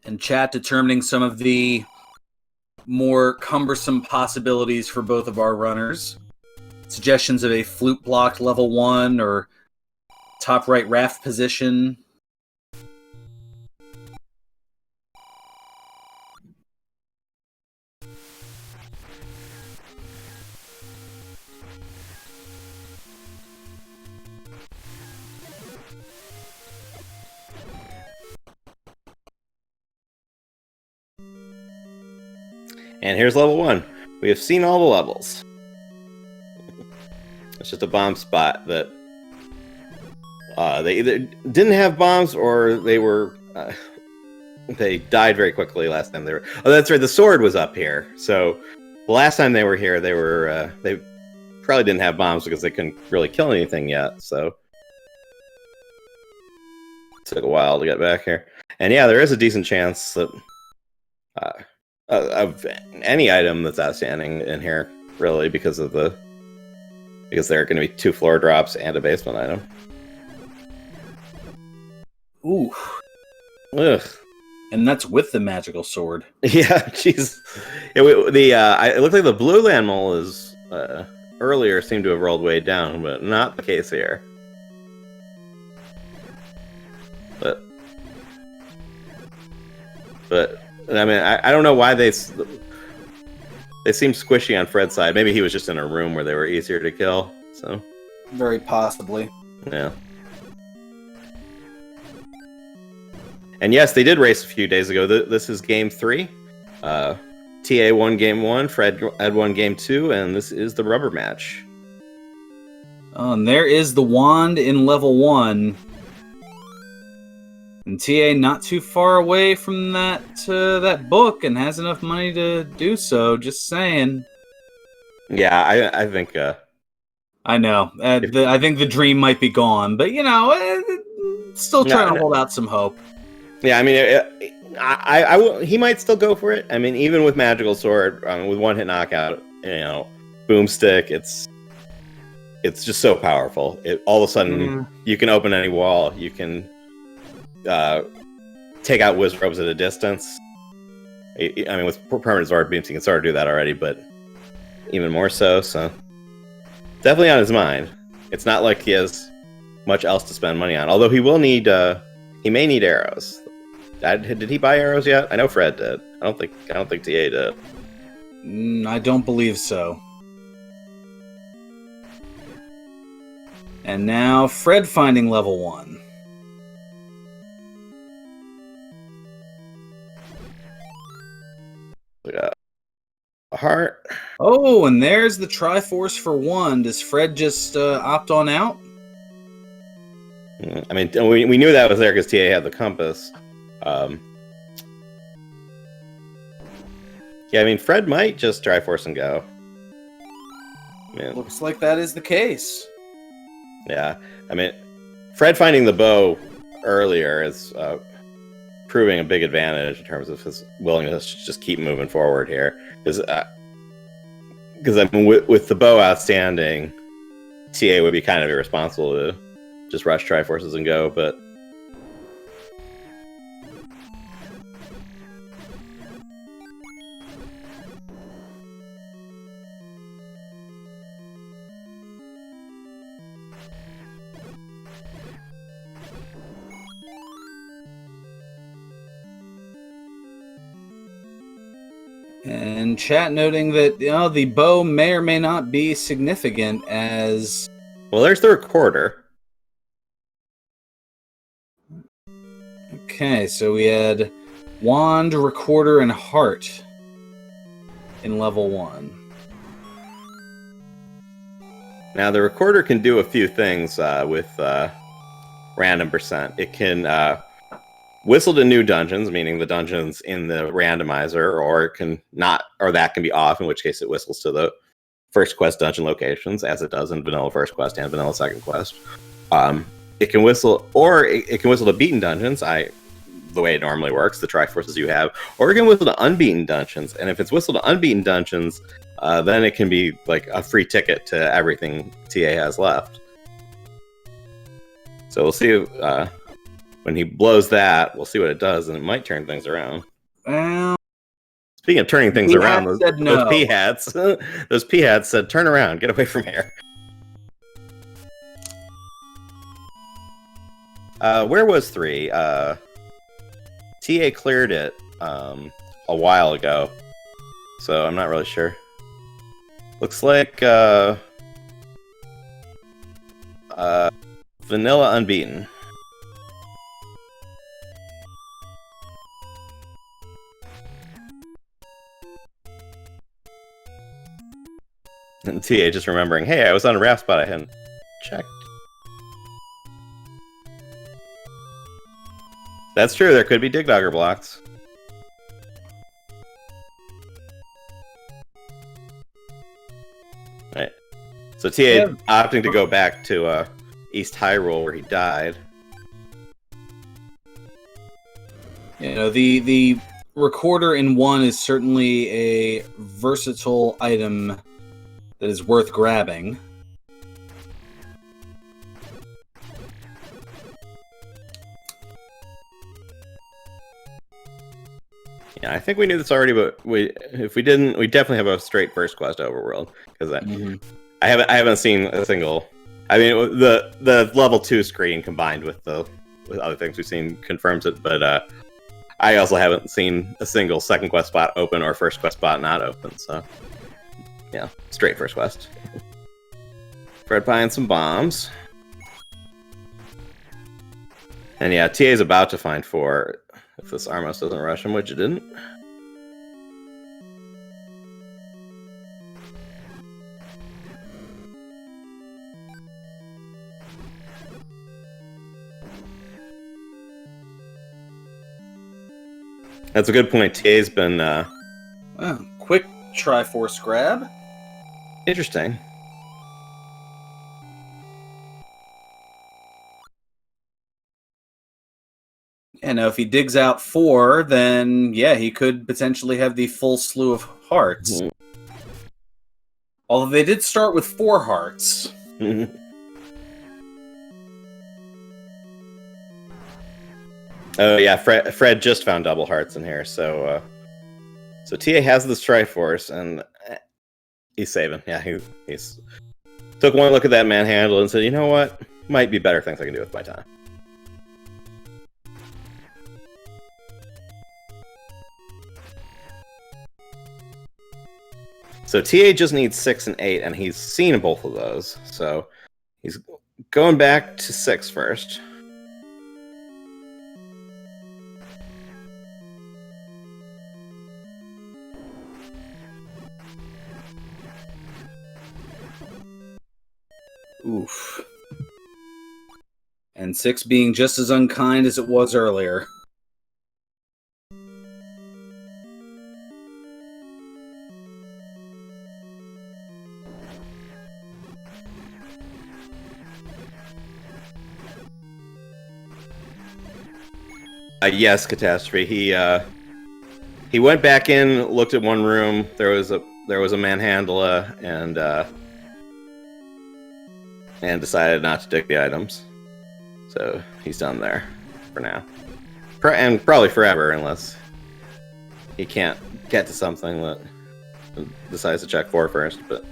And chat determining some of the more cumbersome possibilities for both of our runners. Suggestions of a flute blocked level 1 or top right raft position. And here's level 1. We have seen all the levels. It's just a bomb spot that they either didn't have bombs or they were they died very quickly last time they were. Oh, that's right. The sword was up here. So the last time they were here, they probably didn't have bombs because they couldn't really kill anything yet. So it took a while to get back here. And yeah, there is a decent chance that of any item that's outstanding in here, really, because there are going to be 2 floor drops and a basement item. Ooh. Ugh. And that's with the magical sword. Yeah, jeez. It looked like the blue land mole is earlier seemed to have rolled way down, but not the case here. But I mean, I don't know why they seem squishy on Fred's side. Maybe he was just in a room where they were easier to kill. So very possibly. Yeah. And yes, they did race a few days ago. This is game 3. TA won game 1, Fred had won game 2, and this is the rubber match. Oh, and there is the wand in level 1. And TA not too far away from that book and has enough money to do so, just saying. Yeah, I think... I know. I think the dream might be gone, but, you know, still trying to hold out some hope. Yeah, I mean, he might still go for it. I mean, even with Magical Sword, with one-hit knockout, you know, Boomstick, it's just so powerful. All of a sudden, you can open any wall. You can take out Wizrobes at a distance. I mean, with Permanent Sword Beams, you can sort of do that already, but even more so. So definitely on his mind. It's not like he has much else to spend money on. Although he will need, he may need arrows. Did he buy arrows yet? I know Fred did. I don't think TA did. I don't believe so. And now Fred finding level 1. We got a heart. Oh, and there's the Triforce for 1. Does Fred just opt on out? I mean, we knew that was there because TA had the compass. Yeah, I mean, Fred might just Triforce and go. Man. Looks like that is the case. Yeah, I mean, Fred finding the bow earlier is proving a big advantage in terms of his willingness to just keep moving forward here. Because I mean, with the bow outstanding, TA would be kind of irresponsible to just rush Triforces and go, but... And chat noting that the bow may or may not be significant as... Well, there's the recorder. Okay, so we had wand, recorder, and heart in level 1. Now, the recorder can do a few things with random percent. It can whistle to new dungeons, meaning the dungeons in the randomizer, or it can not, or that can be off, in which case it whistles to the first quest dungeon locations, as it does in Vanilla First Quest and Vanilla Second Quest. It can whistle, or it can whistle to beaten dungeons, the way it normally works, the Triforces you have, or it can whistle to unbeaten dungeons. And if it's whistle to unbeaten dungeons, then it can be like a free ticket to everything TA has left. So we'll see when he blows that, we'll see what it does, and it might turn things around. Speaking of turning things around, those P-hats, those P-hats said, "Turn around, get away from here." Where was 3? TA cleared it a while ago, so I'm not really sure. Looks like Vanilla Unbeaten. And TA just remembering, hey, I was on a rap spot I hadn't checked. That's true, there could be Dig Dogger blocks. Right. So TA opting to go back to East Hyrule where he died. You know, the recorder in 1 is certainly a versatile item that is worth grabbing. Yeah, I think we knew this already, but if we didn't, we definitely have a straight first quest overworld because I haven't seen a single. I mean, the level 2 screen combined with other things we've seen confirms it, but I also haven't seen a single second quest spot open or first quest spot not open. So yeah, straight first quest. Fred buying some bombs, and yeah, TA's about to find 4. If this Armos doesn't rush him, which it didn't. That's a good point. TA's been... quick Triforce grab. Interesting. And now if he digs out 4, then yeah, he could potentially have the full slew of hearts. Although they did start with 4 hearts. Oh yeah, Fred just found double hearts in here, so TA has this Triforce, and he's saving. Yeah, he's took one look at that manhandle and said, you know what, might be better things I can do with my time. So TA just needs 6 and 8, and he's seen both of those. So he's going back to 6 first. Oof. And 6 being just as unkind as it was earlier. Yes, Catastrophe. He went back in, looked at one room. There was a manhandla, and decided not to take the items. So he's done there for now, and probably forever, unless he can't get to something that decides to check 4 first. But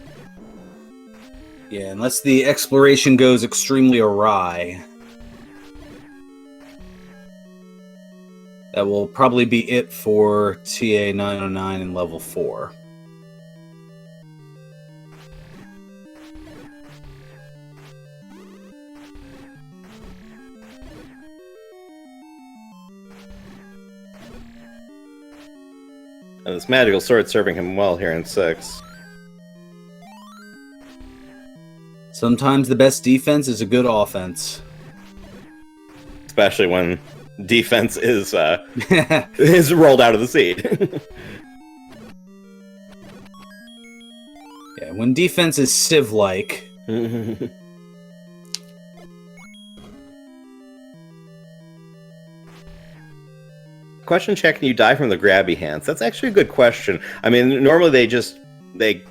yeah, unless the exploration goes extremely awry. That will probably be it for ta909 in level 4. And this magical sword serving him well here in 6. Sometimes the best defense is a good offense. Especially when defense is is rolled out of the seed. Yeah, when defense is Civ-like. Question check, can you die from the grabby hands? That's actually a good question. I mean, normally they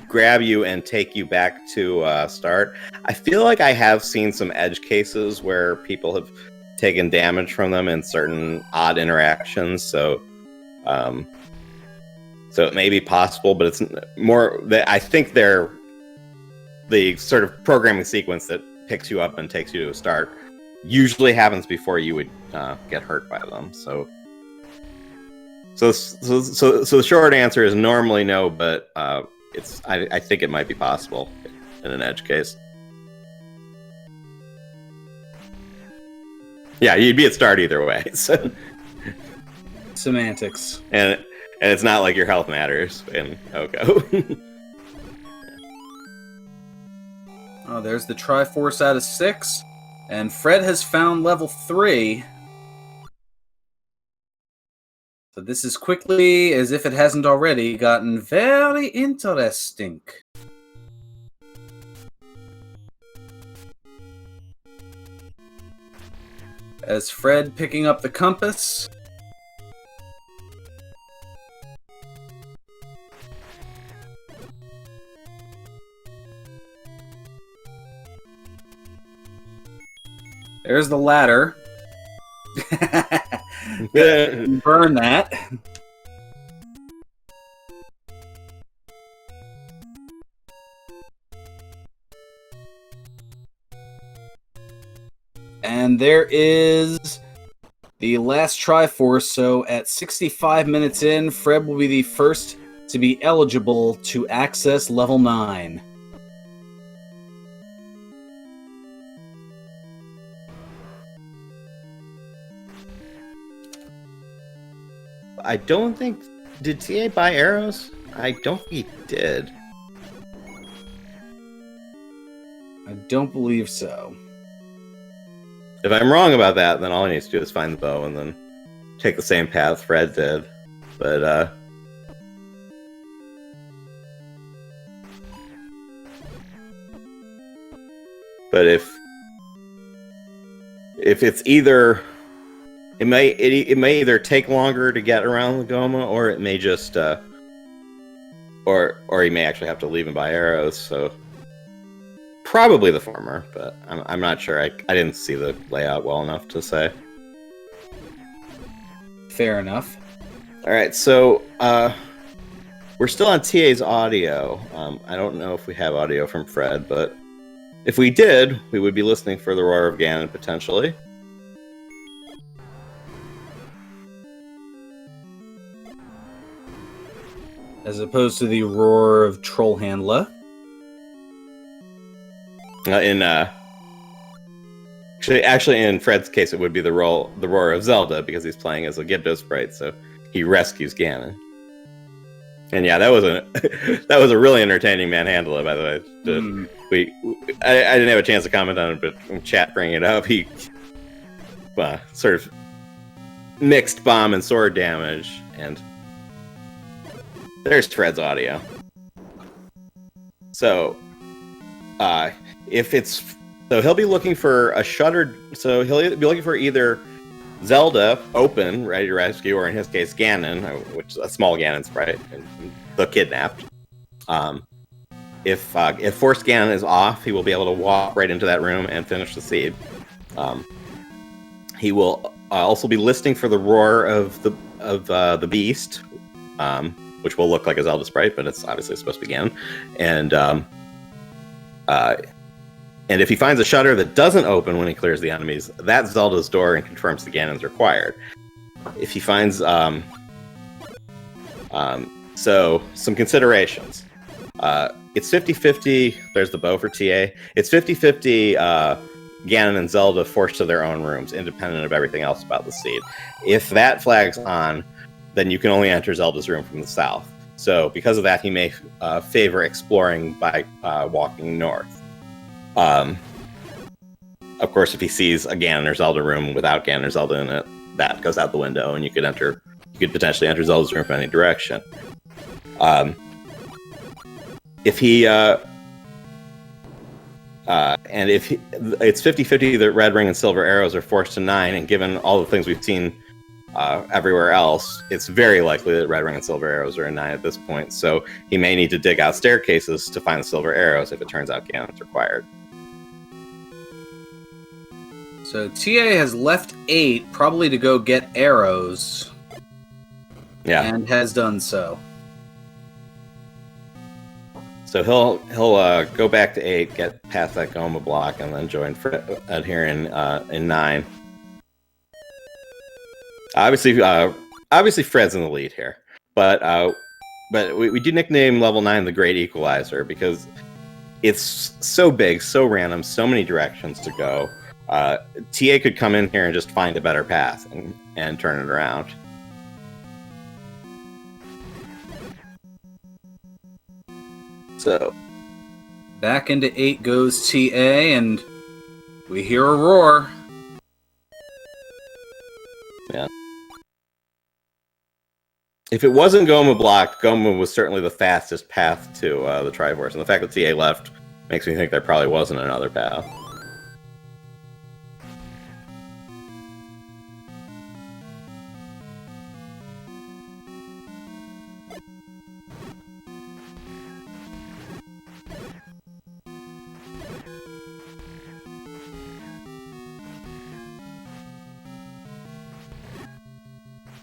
grab you and take you back to start. I feel like I have seen some edge cases where people have taken damage from them in certain odd interactions, so it may be possible, but it's more that I think they're the sort of programming sequence that picks you up and takes you to a start usually happens before you would get hurt by them. So the short answer is normally no, but I think it might be possible in an edge case. Yeah, you'd be at start either way. So. Semantics. And it's not like your health matters in Oko. Oh, there's the Triforce out of 6. And Fred has found level 3. So this is quickly, as if it hasn't already, gotten very interesting. As Fred picking up the compass. There's the ladder. Burn that. And there is the last Triforce. So at 65 minutes in, Fred will be the first to be eligible to access level 9. I don't think... Did TA buy arrows? I don't think he did. I don't believe so. If I'm wrong about that, then all he needs to do is find the bow and then take the same path Fred did. But, But if it's either... It may either take longer to get around the Goma, or it may just or he may actually have to leave and buy arrows. So probably the former, but I'm not sure. I didn't see the layout well enough to say. Fair enough. All right, so we're still on TA's audio. I don't know if we have audio from Fred, but if we did, we would be listening for the roar of Ganon potentially. As opposed to the roar of Trollhandla. Actually, in Fred's case, it would be the roar of Zelda because he's playing as a Gypto sprite, so he rescues Ganon. And yeah, that was a really entertaining manhandle, by the way. I didn't have a chance to comment on it, but in chat bringing it up, he sort of mixed bomb and sword damage, and there's Fred's audio. So, he'll be looking for a shuttered. So he'll be looking for either Zelda open, ready to rescue, or in his case, Ganon, which is a small Ganon sprite, the kidnapped. If Forced Ganon is off, he will be able to walk right into that room and finish the seed. He will also be listening for the roar of the beast. Which will look like a Zelda sprite, but it's obviously supposed to be Ganon. And if he finds a shutter that doesn't open when he clears the enemies, that's Zelda's door and confirms the Ganon's required. If he finds... so, some considerations. It's 50-50, there's the bow for TA. It's 50-50 Ganon and Zelda forced to their own rooms, independent of everything else about the seed. If that flag's on, then you can only enter Zelda's room from the south. So because of that, he may favor exploring by walking north. Of course, if he sees a Ganon or Zelda room without Ganon or Zelda in it, that goes out the window, and you could potentially enter Zelda's room from any direction. If it's 50-50 that Red Ring and Silver Arrows are forced to 9, and given all the things we've seen everywhere else, it's very likely that Red Ring and Silver Arrows are in 9 at this point, so he may need to dig out staircases to find the Silver Arrows if it turns out Ganon's required. So TA has left 8, probably to go get arrows. Yeah. And has done so. So he'll go back to 8, get past that Goma block, and then join Fred here in 9. Obviously, Fred's in the lead here, but we do nickname level 9 the Great Equalizer because it's so big, so random, so many directions to go. TA could come in here and just find a better path and turn it around. So Back into 8 goes TA, and we hear a roar. Yeah. If it wasn't Goma blocked, Goma was certainly the fastest path to the Triforce, and the fact that TA left makes me think there probably wasn't another path.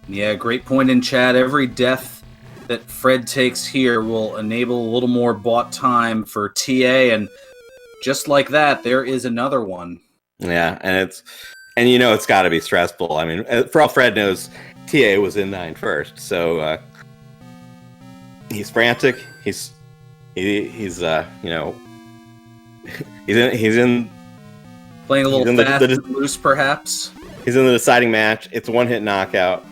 Yeah, great point in chat. Every death that Fred takes here will enable a little more bought time for TA, and just like that, there is another one. Yeah, and you know it's got to be stressful. I mean, for all Fred knows, TA was in 9 first, so he's frantic. He's you know he's in Playing a little fast and loose, perhaps. He's in the deciding match. It's a one-hit knockout.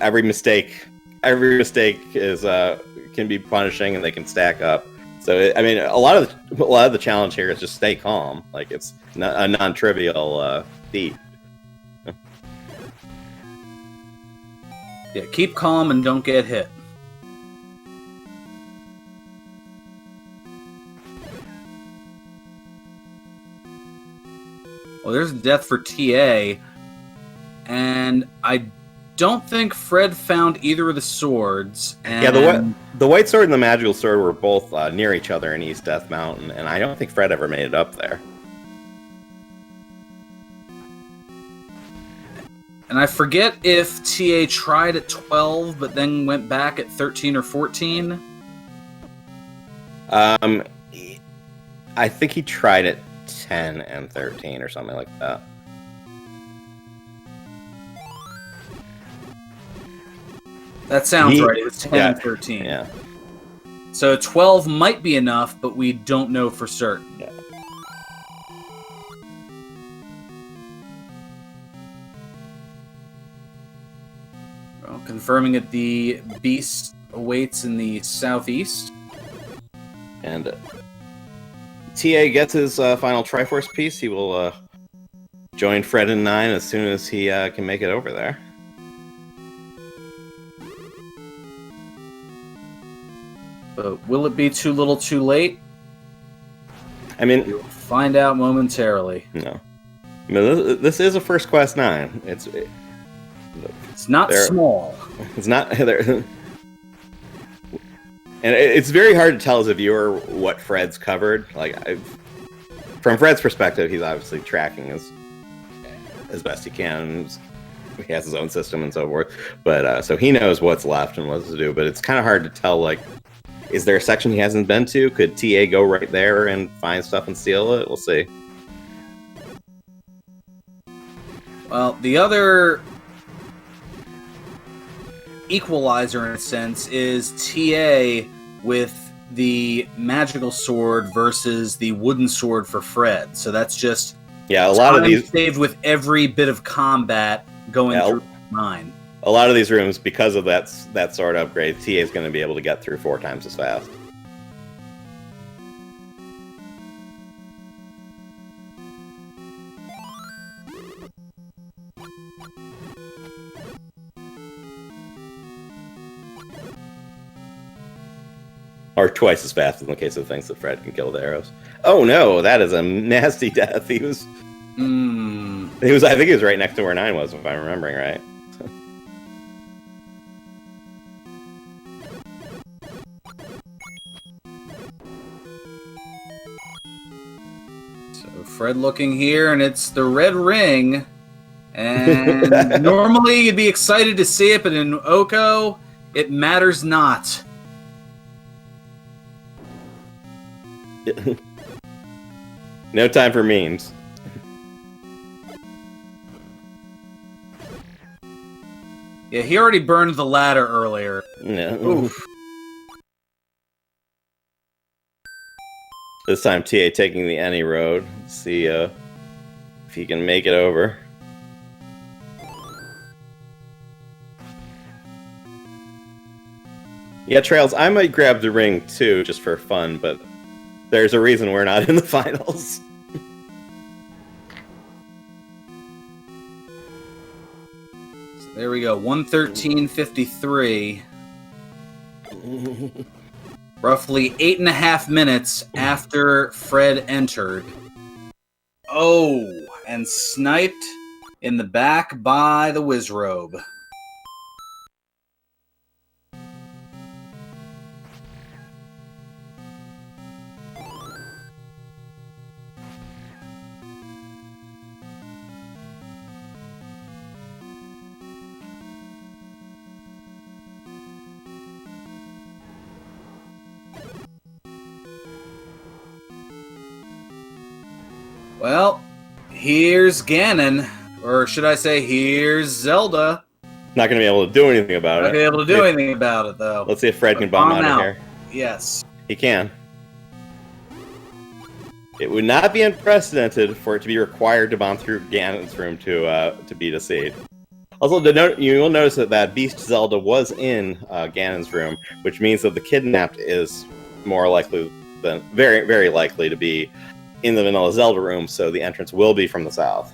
Every mistake is can be punishing, and they can stack up. So I mean, a lot of the challenge here is just stay calm. Like it's a non-trivial feat. Yeah, keep calm and don't get hit. Well, there's a death for TA, and I don't think Fred found either of the swords. And yeah, the white sword and the magical sword were both near each other in East Death Mountain, and I don't think Fred ever made it up there. And I forget if TA tried at 12, but then went back at 13 or 14. I think he tried at 10 and 13 or something like that. That sounds right. It was 10 and 13. Yeah. So 12 might be enough, but we don't know for certain. Yeah. Well, confirming that the beast awaits in the southeast. And TA gets his final Triforce piece. He will join Fred in 9 as soon as he can make it over there. But will it be too little too late? I mean, We'll find out momentarily. No. I mean, this is a First Quest 9. It's not small. It's not there. And it's very hard to tell as a viewer what Fred's covered. From Fred's perspective, he's obviously tracking as best he can. He has his own system and so forth. But so he knows what's left and what to do. But it's kind of hard to tell, like, is there a section he hasn't been to? Could TA go right there and find stuff and steal it? We'll see. Well, the other equalizer, in a sense, is TA with the magical sword versus the wooden sword for Fred. So that's just a lot of these saved with every bit of combat going through 9. A lot of these rooms, because of that sword upgrade, TA is going to be able to get through 4 times as fast. Or twice as fast in the case of things that Fred can kill with arrows. Oh no, that is a nasty death. He was. I think he was right next to where 9 was, if I'm remembering right. So Fred looking here, and it's the red ring. And normally you'd be excited to see it, but in Oko, it matters not. No time for memes. Yeah, he already burned the ladder earlier. Yeah. Oof. This time TA taking the any road. Let's see if he can make it over. Yeah, Trails, I might grab the ring too, just for fun, but There's a reason we're not in the finals. So there we go. 1:13:53. Roughly 8.5 minutes after Fred entered. Oh, and sniped in the back by the Wizrobe. Well, here's Ganon, or should I say, here's Zelda. Not going to be able to do anything about it. Not going to be able to do anything about it, though. Let's see if Fred can bomb out of here. Yes. He can. It would not be unprecedented for it to be required to bomb through Ganon's room to beat a seed. Also, you will notice that Beast Zelda was in Ganon's room, which means that the kidnapped is more likely than very, very likely to be in the vanilla Zelda room, so the entrance will be from the south.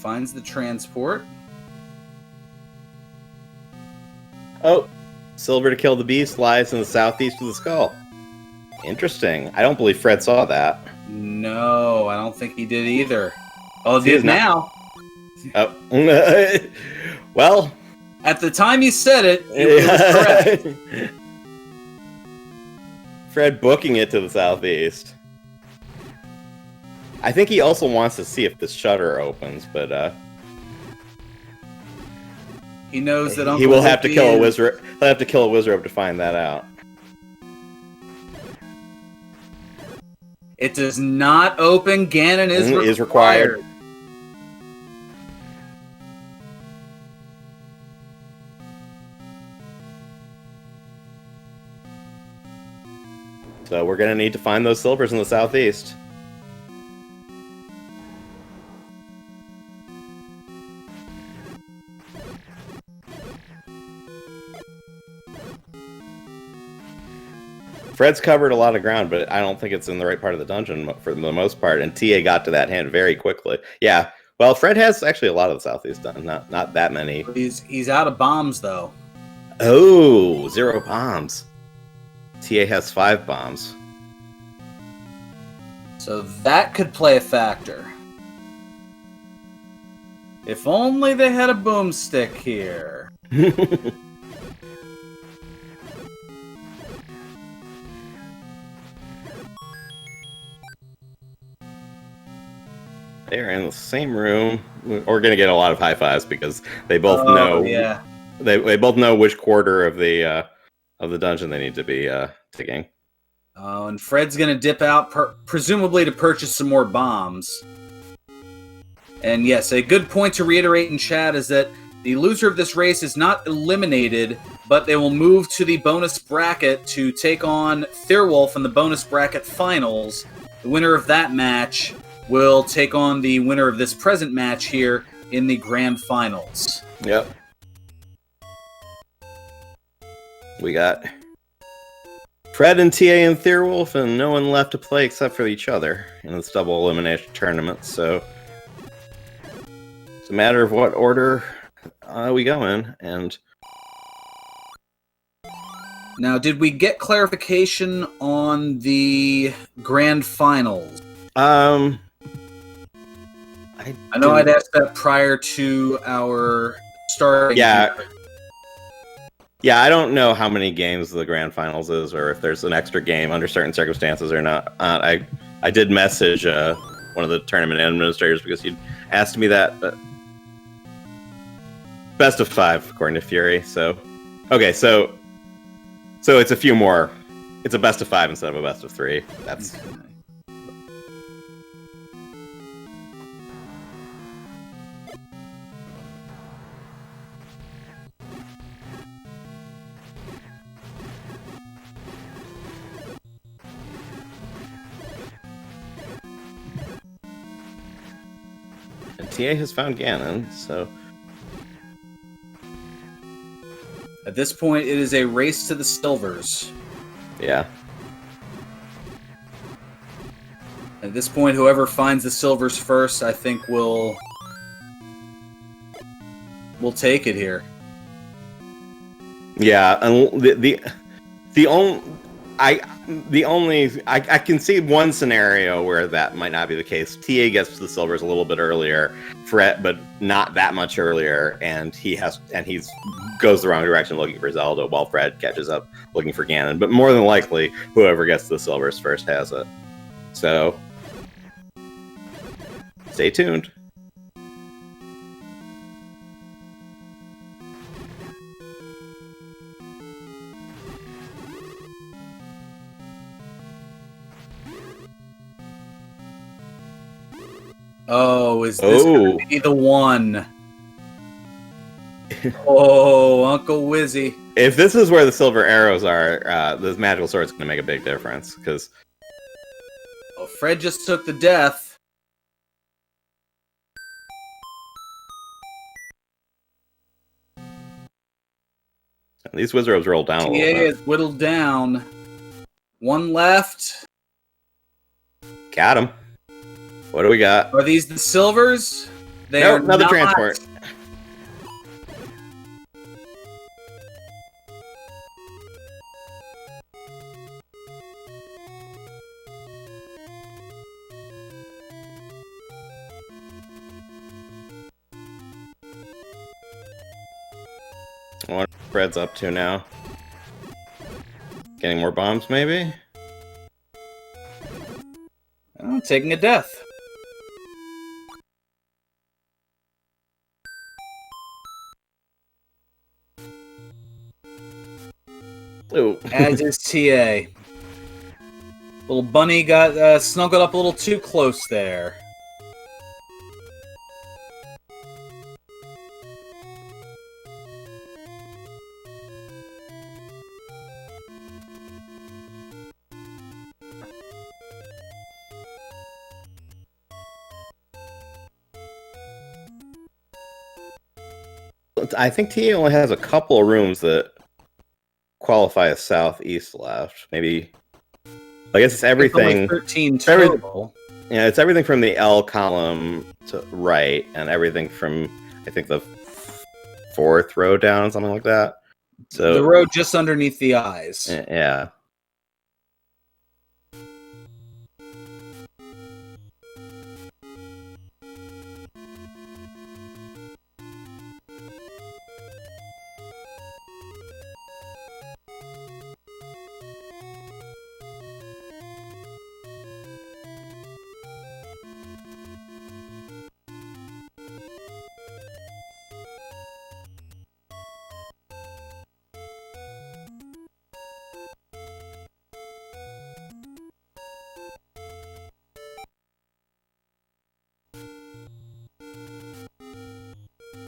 Finds the transport. Oh, silver to kill the beast lies in the southeast of the skull. Interesting. I don't believe Fred saw that. No, I don't think he did either. Oh, he did now. Oh. Well. At the time he said it, it was correct. Fred booking it to the southeast. I think he also wants to see if this shutter opens, but he knows that he will have to kill a wizard. He'll have to kill a wizard to find that out. It does not open. Ganon is required. So we're gonna need to find those silvers in the southeast. Fred's covered a lot of ground, but I don't think it's in the right part of the dungeon for the most part, and TA got to that hand very quickly. Yeah, well, Fred has actually a lot of the southeast done, not that many. He's out of bombs, though. Oh, 0 bombs. TA has 5 bombs. So that could play a factor. If only they had a boomstick here. They're in the same room. We're going to get a lot of high fives because they both know. Yeah. They both know which quarter of the dungeon they need to be taking. Oh, and Fred's going to dip out, presumably to purchase some more bombs. And yes, a good point to reiterate in chat is that the loser of this race is not eliminated, but they will move to the bonus bracket to take on Thirwolf in the bonus bracket finals. The winner of that match will take on the winner of this present match here in the grand finals. Yep. We got Fred and TA and Thirwolf, and no one left to play except for each other in this double elimination tournament, so it's a matter of what order we go in, and now, did we get clarification on the grand finals? I know I'd asked that prior to our starting. Yeah. Yeah, I don't know how many games the grand finals is, or if there's an extra game under certain circumstances or not. I did message one of the tournament administrators because he asked me that, but best of 5 according to Fury. So, okay, so it's a few more. It's a best of 5 instead of a best of 3. That's TA has found Ganon, so... At this point, it is a race to the silvers. Yeah. At this point, whoever finds the silvers first, I think will take it here. Yeah, and I can see one scenario where that might not be the case. TA gets to the silvers a little bit earlier, Fred, but not that much earlier, and he goes the wrong direction looking for Zelda, while Fred catches up looking for Ganon. But more than likely, whoever gets to the silvers first has it. So, stay tuned. Oh, is this going to be the one? Oh, Uncle Wizzy. If this is where the silver arrows are, the magical sword's going to make a big difference, because... Oh, Fred just took the death. These wizards rolled down a little bit. is whittled down. One left. Got him. What do we got? Are these the silvers? They Nope, are another not. transport. I wonder what Fred's up to now. Getting more bombs, maybe? Oh, taking a death. Ooh. As is TA. Little bunny got snuggled up a little too close there. I think TA only has a couple of rooms that qualify as southeast left. Maybe, I guess it's everything. Only 13 total. Yeah, it's everything from the L column to right, and everything from, I think, the fourth row down, something like that. So the row just underneath the eyes. Yeah.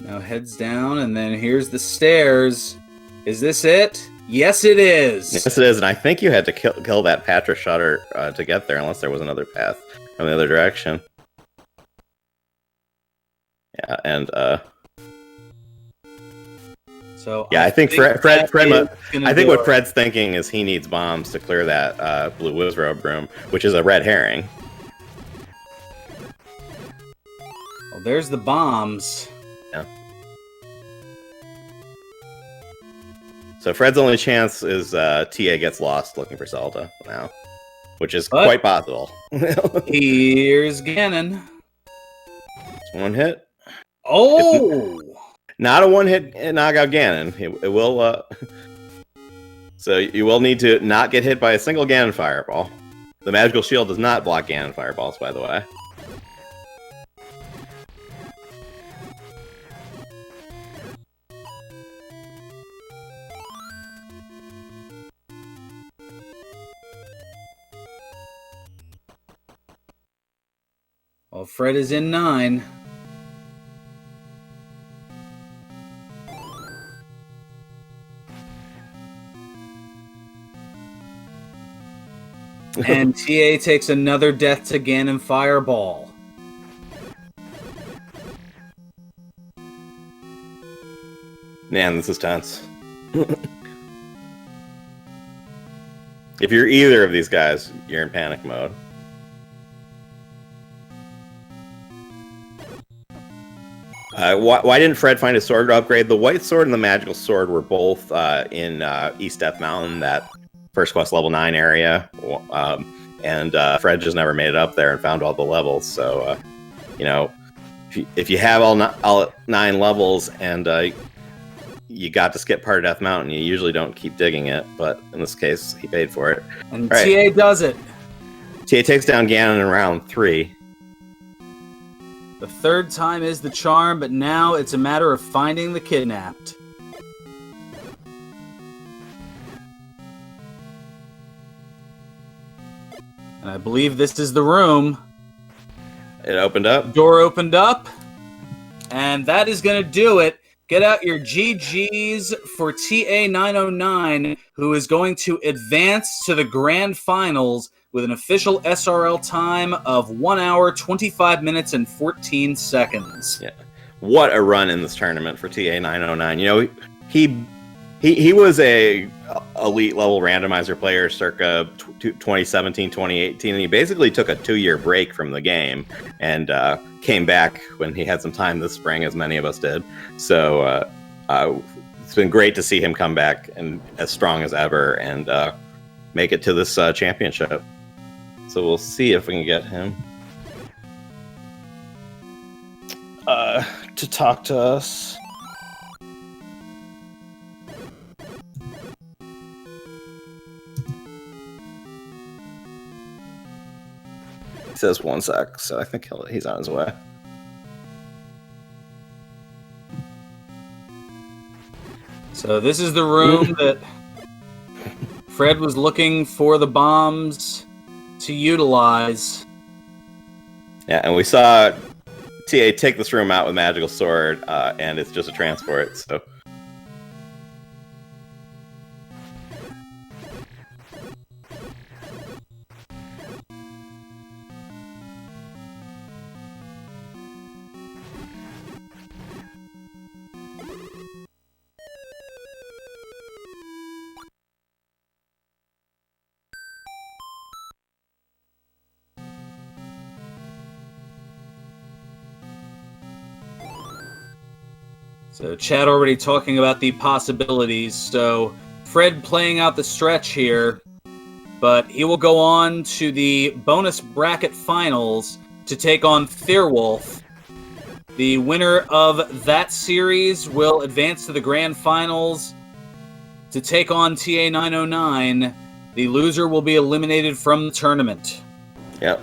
Now heads down, and then here's the stairs. Is this it? Yes, it is. Yes, it is, and I think you had to kill that Patra Shutter to get there, unless there was another path from the other direction. Yeah, and so yeah, I think Fred I think what it. Fred's thinking is he needs bombs to clear that blue wizard room, which is a red herring. Well, there's the bombs. Yeah. So Fred's only chance is TA gets lost looking for Zelda now, which is quite possible. Here's Ganon. One hit. Oh! Not a one-hit knockout Ganon. It will. So you will need to not get hit by a single Ganon fireball. The magical shield does not block Ganon fireballs, by the way. Well, Fred is in 9. And TA takes another death to Ganon Fireball. Man, this is tense. If you're either of these guys, you're in panic mode. Why didn't Fred find a sword to upgrade? The white sword and the magical sword were both in East Death Mountain, that first quest level 9 area. And Fred just never made it up there and found all the levels. So, you know, if you have all 9 levels and you got to skip part of Death Mountain, you usually don't keep digging it. But in this case, he paid for it. And TA does it. TA takes down Ganon in round 3. The third time is the charm, but now it's a matter of finding the kidnapped. And I believe this is the room. It opened up. Door opened up. And that is going to do it. Get out your GGs for ta909, who is going to advance to the grand finals with an official SRL time of 1 hour, 25 minutes, and 14 seconds. Yeah. What a run in this tournament for ta909. You know, he was a elite level randomizer player circa 2017, 2018, and he basically took a 2-year break from the game and came back when he had some time this spring, as many of us did. So it's been great to see him come back and as strong as ever and make it to this championship. So we'll see if we can get him to talk to us. It says 1 sec, so I think he's on his way. So this is the room that Fred was looking for the bombs to utilize. Yeah, and we saw TA take this room out with Magical Sword, and it's just a transport, so... So chat already talking about the possibilities. So Fred playing out the stretch here, but he will go on to the bonus bracket finals to take on Fearwolf. The winner of that series will advance to the grand finals to take on ta909. The loser will be eliminated from the tournament. Yep.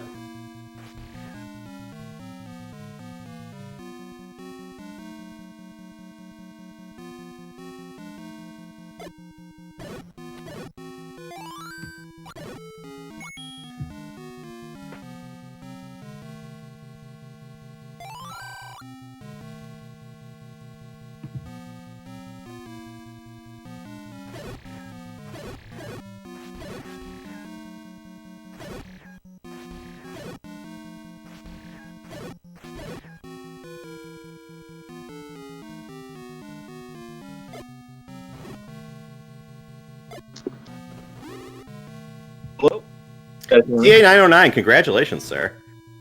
Hello? ta909, congratulations, sir.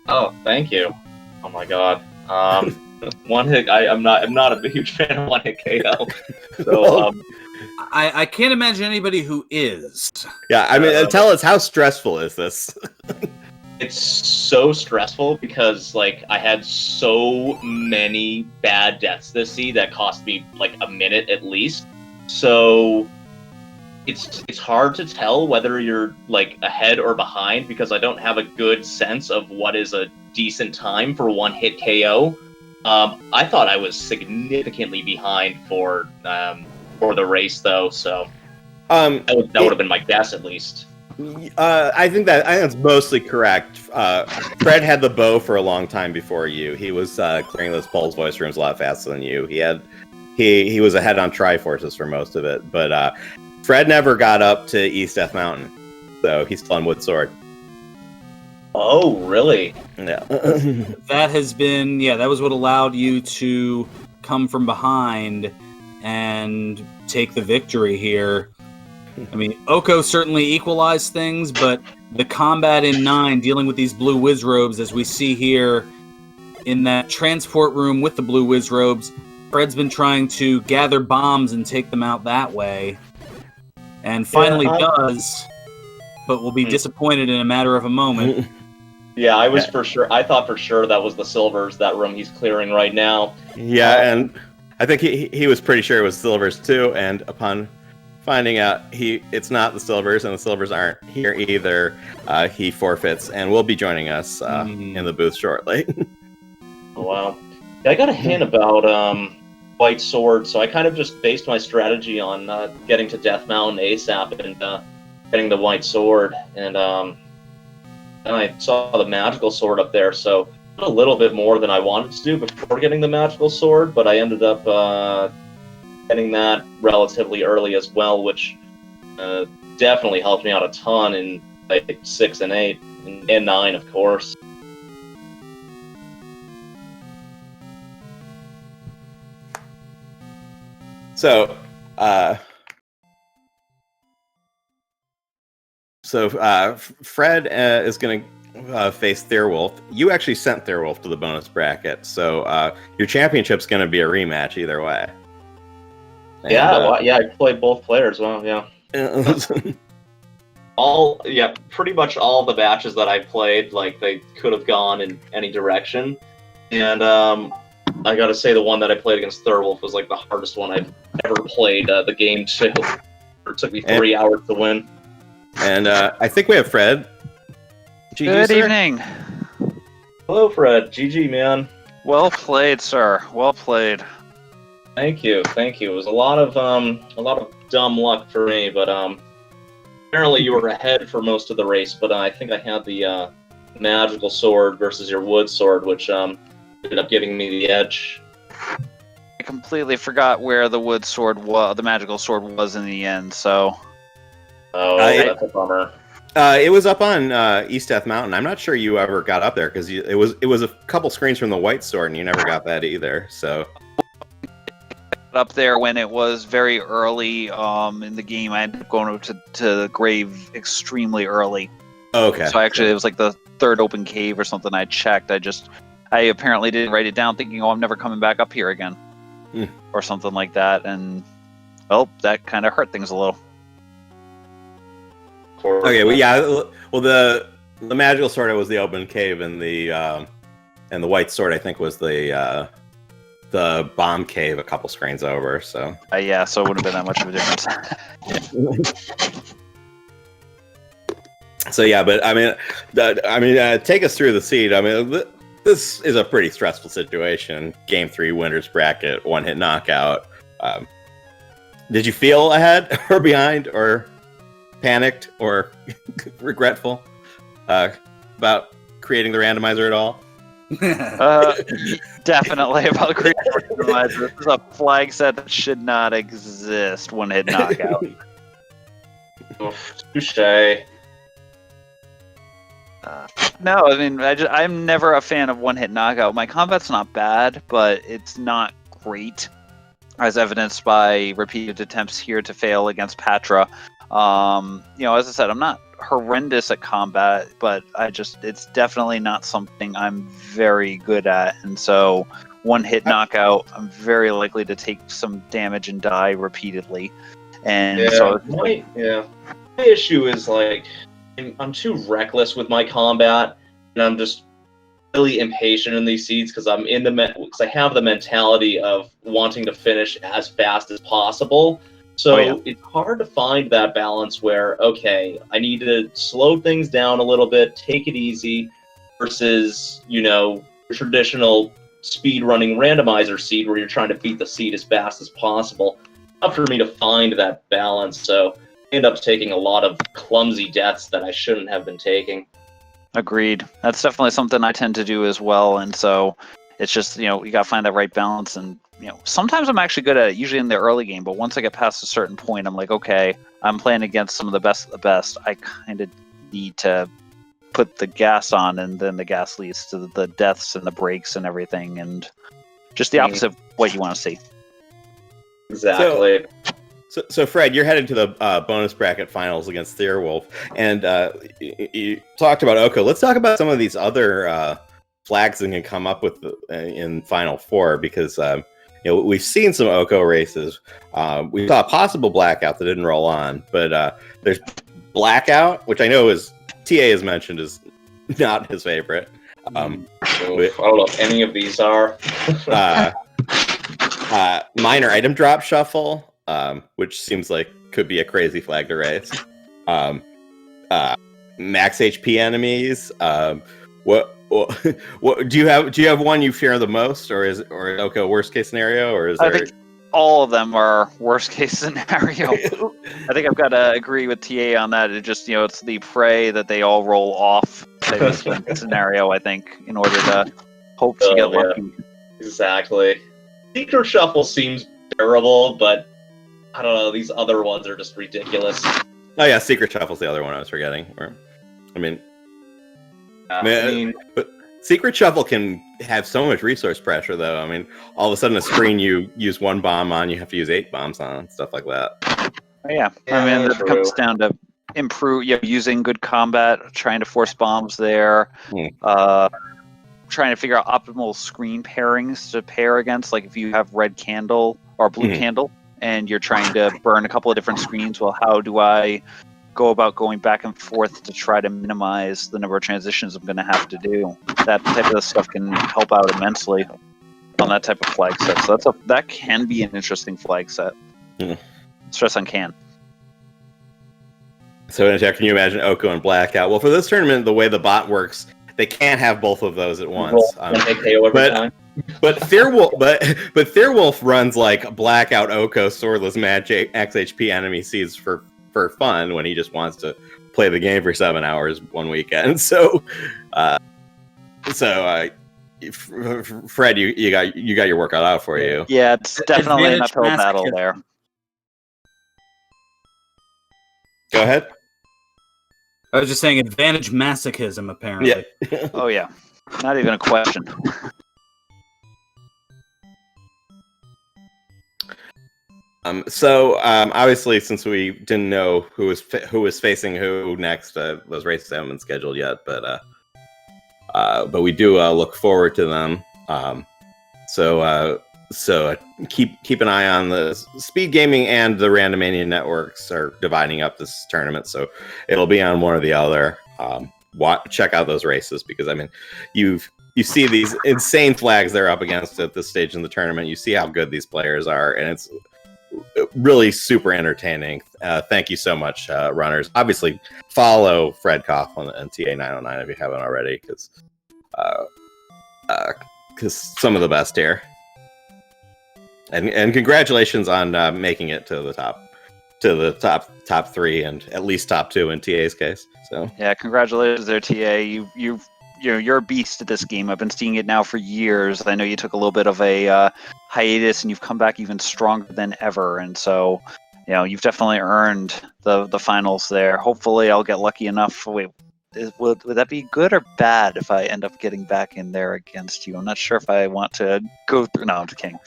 Oh, thank you. Oh my god. One hit. I'm not a huge fan of one hit KO. So I can't imagine anybody who is. Yeah, I mean, tell us, how stressful is this? it's so stressful because like I had so many bad deaths this seed that cost me like a minute at least. So it's hard to tell whether you're like ahead or behind because I don't have a good sense of what is a decent time for one hit KO. I thought I was significantly behind for the race though, so that would have been my guess at least. I think that's mostly correct. Fred had the bow for a long time before you. He was clearing those Pulse voice rooms a lot faster than you. He was ahead on Triforces for most of it, but Fred never got up to East Death Mountain, so he's still on Wood Sword. Oh, really? Yeah. That was what allowed you to come from behind and and take the victory here. I mean, Oko certainly equalized things, but the combat in 9, dealing with these blue whiz robes, as we see here in that transport room with the blue whiz robes, Fred's been trying to gather bombs and take them out that way. And finally does, but will be disappointed in a matter of a moment. Yeah, I thought for sure that was the silvers, that room he's clearing right now. Yeah, and I think he was pretty sure it was silvers too, and upon finding out it's not the silvers and the silvers aren't here either, he forfeits and will be joining us in the booth shortly. Oh, wow. Yeah, I got a hint about White Sword, so I kind of just based my strategy on getting to Death Mountain ASAP and getting the White Sword, and I saw the Magical Sword up there, so a little bit more than I wanted to do before getting the Magical Sword, but I ended up getting that relatively early as well, which definitely helped me out a ton in like 6 and 8, and 9, of course. So, Fred is going to face Theirwolf. You actually sent Theirwolf to the bonus bracket, so your championship's going to be a rematch either way. And, I played both players. Well, yeah. Pretty much all the matches that I played, like, they could have gone in any direction, and I gotta say the one that I played against Theirwolf was like the hardest one I've ever played the game to. It took me 3 hours to win. And I think we have Fred. GG, Good sir. evening. Hello, Fred. GG, man. Well played, sir. Well played. Thank you. It was a lot of dumb luck for me, but apparently you were ahead for most of the race. But I think I had the Magical Sword versus your Wood Sword, which ended up giving me the edge. I completely forgot where the Wood Sword was, the Magical Sword was in the end. So. Oh, that's a bummer. It was up on East Death Mountain. I'm not sure you ever got up there because it was a couple screens from the White Sword, and you never got that either. So. Up there when it was very early in the game. I ended up going to the grave extremely early. Okay. So actually, it was like the third open cave or something. I checked. I apparently didn't write it down, thinking, "Oh, I'm never coming back up here again," or something like that. And well, that kind of hurt things a little. Okay. Well, yeah. Well, the Magical Sword was the open cave, and the White Sword I think was the bomb cave a couple screens over. So. Yeah. So it wouldn't have been that much of a difference. So yeah, but I mean, take us through the seed. I mean, this is a pretty stressful situation. Game 3 winners bracket, 1-hit knockout. Did you feel ahead or behind, or panicked, or regretful about creating the randomizer at all? Definitely about creating the randomizer. This is a flag set that should not exist. 1-hit knockout. Touché. No, I mean, I'm never a fan of 1-hit knockout. My combat's not bad, but it's not great, as evidenced by repeated attempts here to fail against Patra. As I said, I'm not horrendous at combat, but it's definitely not something I'm very good at, and so 1-hit knockout, I'm very likely to take some damage and die repeatedly. And my issue is like, I'm too reckless with my combat, and I'm just really impatient in these seeds because I have the mentality of wanting to finish as fast as possible. So It's hard to find that balance where, okay, I need to slow things down a little bit, take it easy, versus, traditional speedrunning randomizer seed where you're trying to beat the seed as fast as possible. Tough for me to find that balance, so end up taking a lot of clumsy deaths that I shouldn't have been taking. Agreed. That's definitely something I tend to do as well, and so it's just, you gotta find that right balance, and sometimes I'm actually good at it, usually in the early game, but once I get past a certain point, I'm like, okay, I'm playing against some of the best of the best. I kind of need to put the gas on, and then the gas leads to the deaths and the breaks and everything, and just the opposite of what you want to see. Exactly. So Fred, you're headed to the bonus bracket finals against Theorwolf, and you talked about Oko. Let's talk about some of these other flags that can come up with in Final Four, because we've seen some Oko races. We saw a possible Blackout that didn't roll on, but there's Blackout, which I know TA has mentioned is not his favorite. I don't know if any of these are. Minor item drop shuffle, which seems like could be a crazy flag to raise. Max HP enemies. What do you have one you fear the most, or okay, worst case scenario, or is there? I think all of them are worst case scenario. I think I've got to agree with TA on that. It just it's the pray that they all roll off scenario. I think in order to hope to get lucky. Exactly. Secret Shuffle seems bearable, but I don't know. These other ones are just ridiculous. Oh yeah, Secret Shuffle's the other one I was forgetting. But Secret Shuffle can have so much resource pressure, though. I mean, all of a sudden, a screen you use 1 bomb on, you have to use 8 bombs on, stuff like that. Yeah, I mean, it comes down to using good combat, trying to force bombs there, trying to figure out optimal screen pairings to pair against. Like if you have red candle or blue candle, and you're trying to burn a couple of different screens. Well, how do I go about going back and forth to try to minimize the number of transitions I'm going to have to do? That type of stuff can help out immensely on that type of flag set. So that can be an interesting flag set. Stress on can. So, can you imagine Oko and Blackout? Well, for this tournament, the way the bot works, they can't have both of those at once. But Theorwolf runs like Blackout, Oko, Swordless Match, XHP enemy seeds for fun when he just wants to play the game for 7 hours one weekend. So Fred, you got your workout out for you. Yeah, it's definitely an uphill battle there. Go ahead. I was just saying advantage masochism, apparently. Yeah. Oh yeah, not even a question. Obviously, since we didn't know who was facing who next, those races haven't been scheduled yet, but we do look forward to them. So keep an eye on the SpeedGaming and the Randomizer networks are dividing up this tournament, so it'll be on one or the other. Check out those races, because I mean, you see these insane flags they're up against at this stage in the tournament. You see how good these players are, and it's really super entertaining. Thank you so much, runners. Obviously, follow Fred Coughlin and ta909 if you haven't already, because some of the best here. And congratulations on making it to the top 3 and at least top 2 in TA's case. So yeah, congratulations there, TA. You're a beast at this game. I've been seeing it now for years. I know you took a little bit of a hiatus, and you've come back even stronger than ever. And so, you've definitely earned the finals there. Hopefully, I'll get lucky enough. Wait, would that be good or bad if I end up getting back in there against you? I'm not sure if I want to go through. No, I'm just kidding.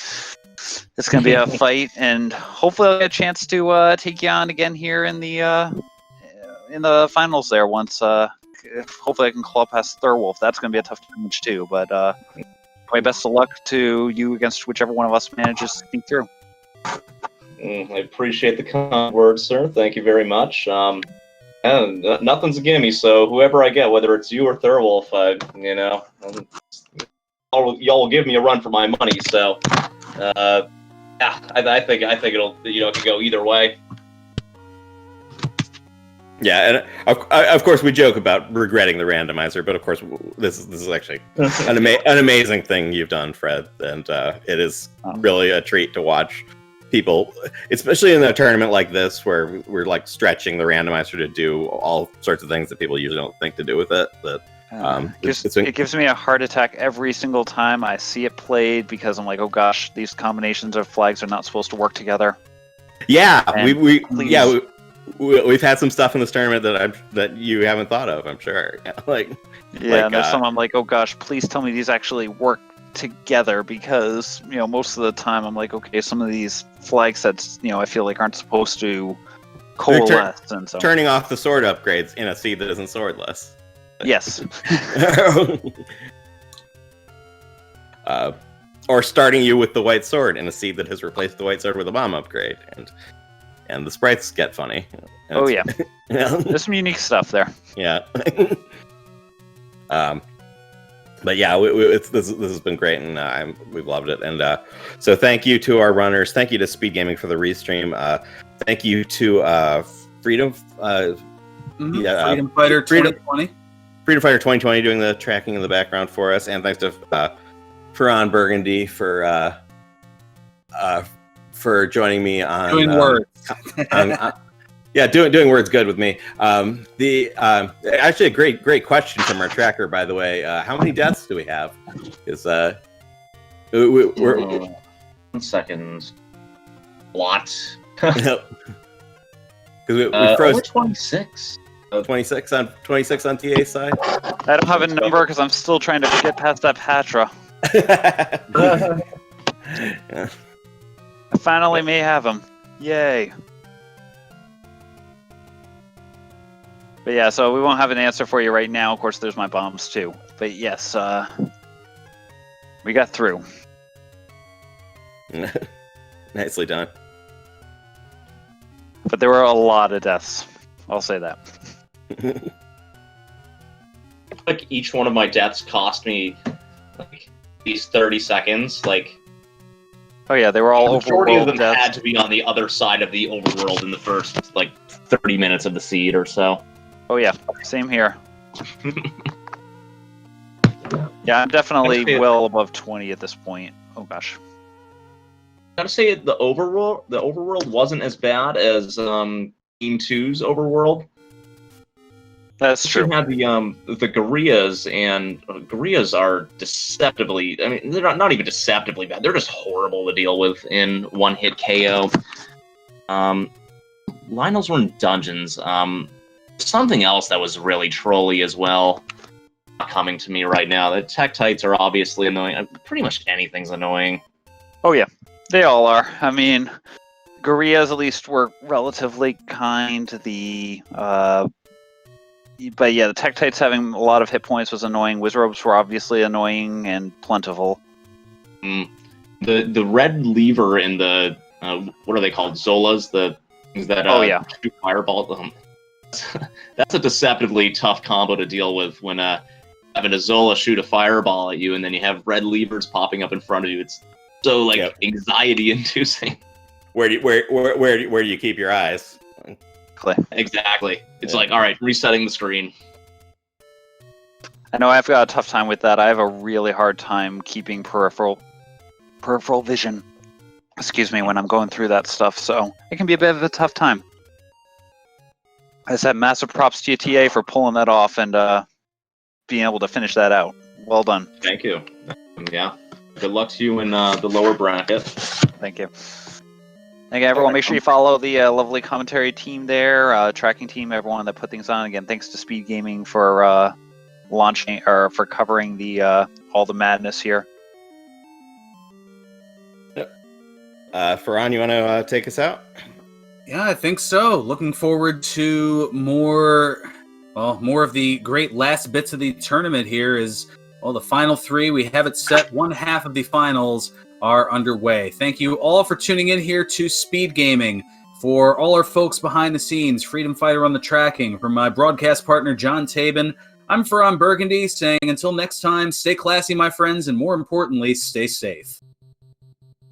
It's going to be a fight, and hopefully I'll get a chance to take you on again here in the finals there once. Hopefully I can claw past Theorwolf. That's going to be a tough challenge too, but my best of luck to you against whichever one of us manages to sneak through. I appreciate the kind words, sir. Thank you very much. And nothing's a gimme, so whoever I get, whether it's you or Theorwolf, y'all will give me a run for my money. So, yeah, I think it'll it could go either way. Yeah, and of course we joke about regretting the randomizer, but of course this is actually an amazing thing you've done, Fred, and it is really a treat to watch people, especially in a tournament like this where we're like stretching the randomizer to do all sorts of things that people usually don't think to do with it. But it gives me a heart attack every single time I see it played, because I'm like, oh gosh, these combinations of flags are not supposed to work together. Yeah, we've had some stuff in this tournament that you haven't thought of, I'm sure. And there's some I'm like, oh gosh, please tell me these actually work together because, most of the time I'm like, okay, some of these flag sets, I feel like aren't supposed to coalesce. And so turning off the sword upgrades in a seed that isn't swordless. Yes. Or starting you with the white sword in a seed that has replaced the white sword with a bomb upgrade. And the sprites get funny. Oh, yeah. There's some unique stuff there. Yeah. But yeah, this has been great, and we've loved it. And so thank you to our runners. Thank you to SpeedGaming for the restream. Thank you to Freedom. Freedom Fighter 2020. Freedom Fighter 2020 doing the tracking in the background for us, and thanks to Ferran Burgundy for joining me on doing words. Doing words good with me. Actually a great question from our tracker, by the way. How many deaths do we have? Is we're 1 second. Lot. because we froze over 26. 26 on TA's side. I don't have a number because I'm still trying to get past that Patra. Yeah. I finally may have him. Yay. But yeah, so we won't have an answer for you right now. Of course, there's my bombs too. But yes, we got through. Nicely done. But there were a lot of deaths. I'll say that. Like each one of my deaths cost me like these 30 seconds. Like, oh yeah, they were all the majority of overworld them deaths. had to be on the other side of the overworld in the first like 30 minutes of the seed or so. Oh yeah, same here. Yeah, I'm definitely well above 20 at this point. Oh gosh. I gotta say the overworld wasn't as bad as Team 2's overworld. That's true. You had the gorillas, and gorillas are deceptively. I mean, they're not even deceptively bad. They're just horrible to deal with in one-hit KO. Lionels were in dungeons. Something else that was really trolly as well. Not coming to me right now. The Tektites are obviously annoying. Pretty much anything's annoying. Oh yeah, they all are. I mean, gorillas at least were relatively kind. But yeah, the Tektites having a lot of hit points was annoying. Wizrobes were obviously annoying and plentiful. The red lever in the what are they called? Zolas, the things that shoot fireball. That's a deceptively tough combo to deal with when having a Zola shoot a fireball at you, and then you have red levers popping up in front of you. It's so anxiety-inducing. Where do you keep your eyes? Exactly. It's like, all right, resetting the screen. I know I've got a tough time with that. I have a really hard time keeping peripheral vision. Excuse me, when I'm going through that stuff. So it can be a bit of a tough time. I said massive props to you, TA, for pulling that off and being able to finish that out. Well done. Thank you. Yeah. Good luck to you in the lower bracket. Thank you. Thank you, everyone. Make sure you follow the lovely commentary team there, tracking team, everyone that put things on. Again, thanks to SpeedGaming for launching or for covering the all the madness here. Ferran, you want to take us out? Yeah, I think so. Looking forward to more of the great last bits of the tournament here is, the final three. We have it set. One half of the finals are underway. Thank you all for tuning in here to SpeedGaming. For all our folks behind the scenes, Freedom Fighter on the tracking, from my broadcast partner, John Tabin, I'm Ferran Burgundy saying until next time, stay classy, my friends, and more importantly, stay safe.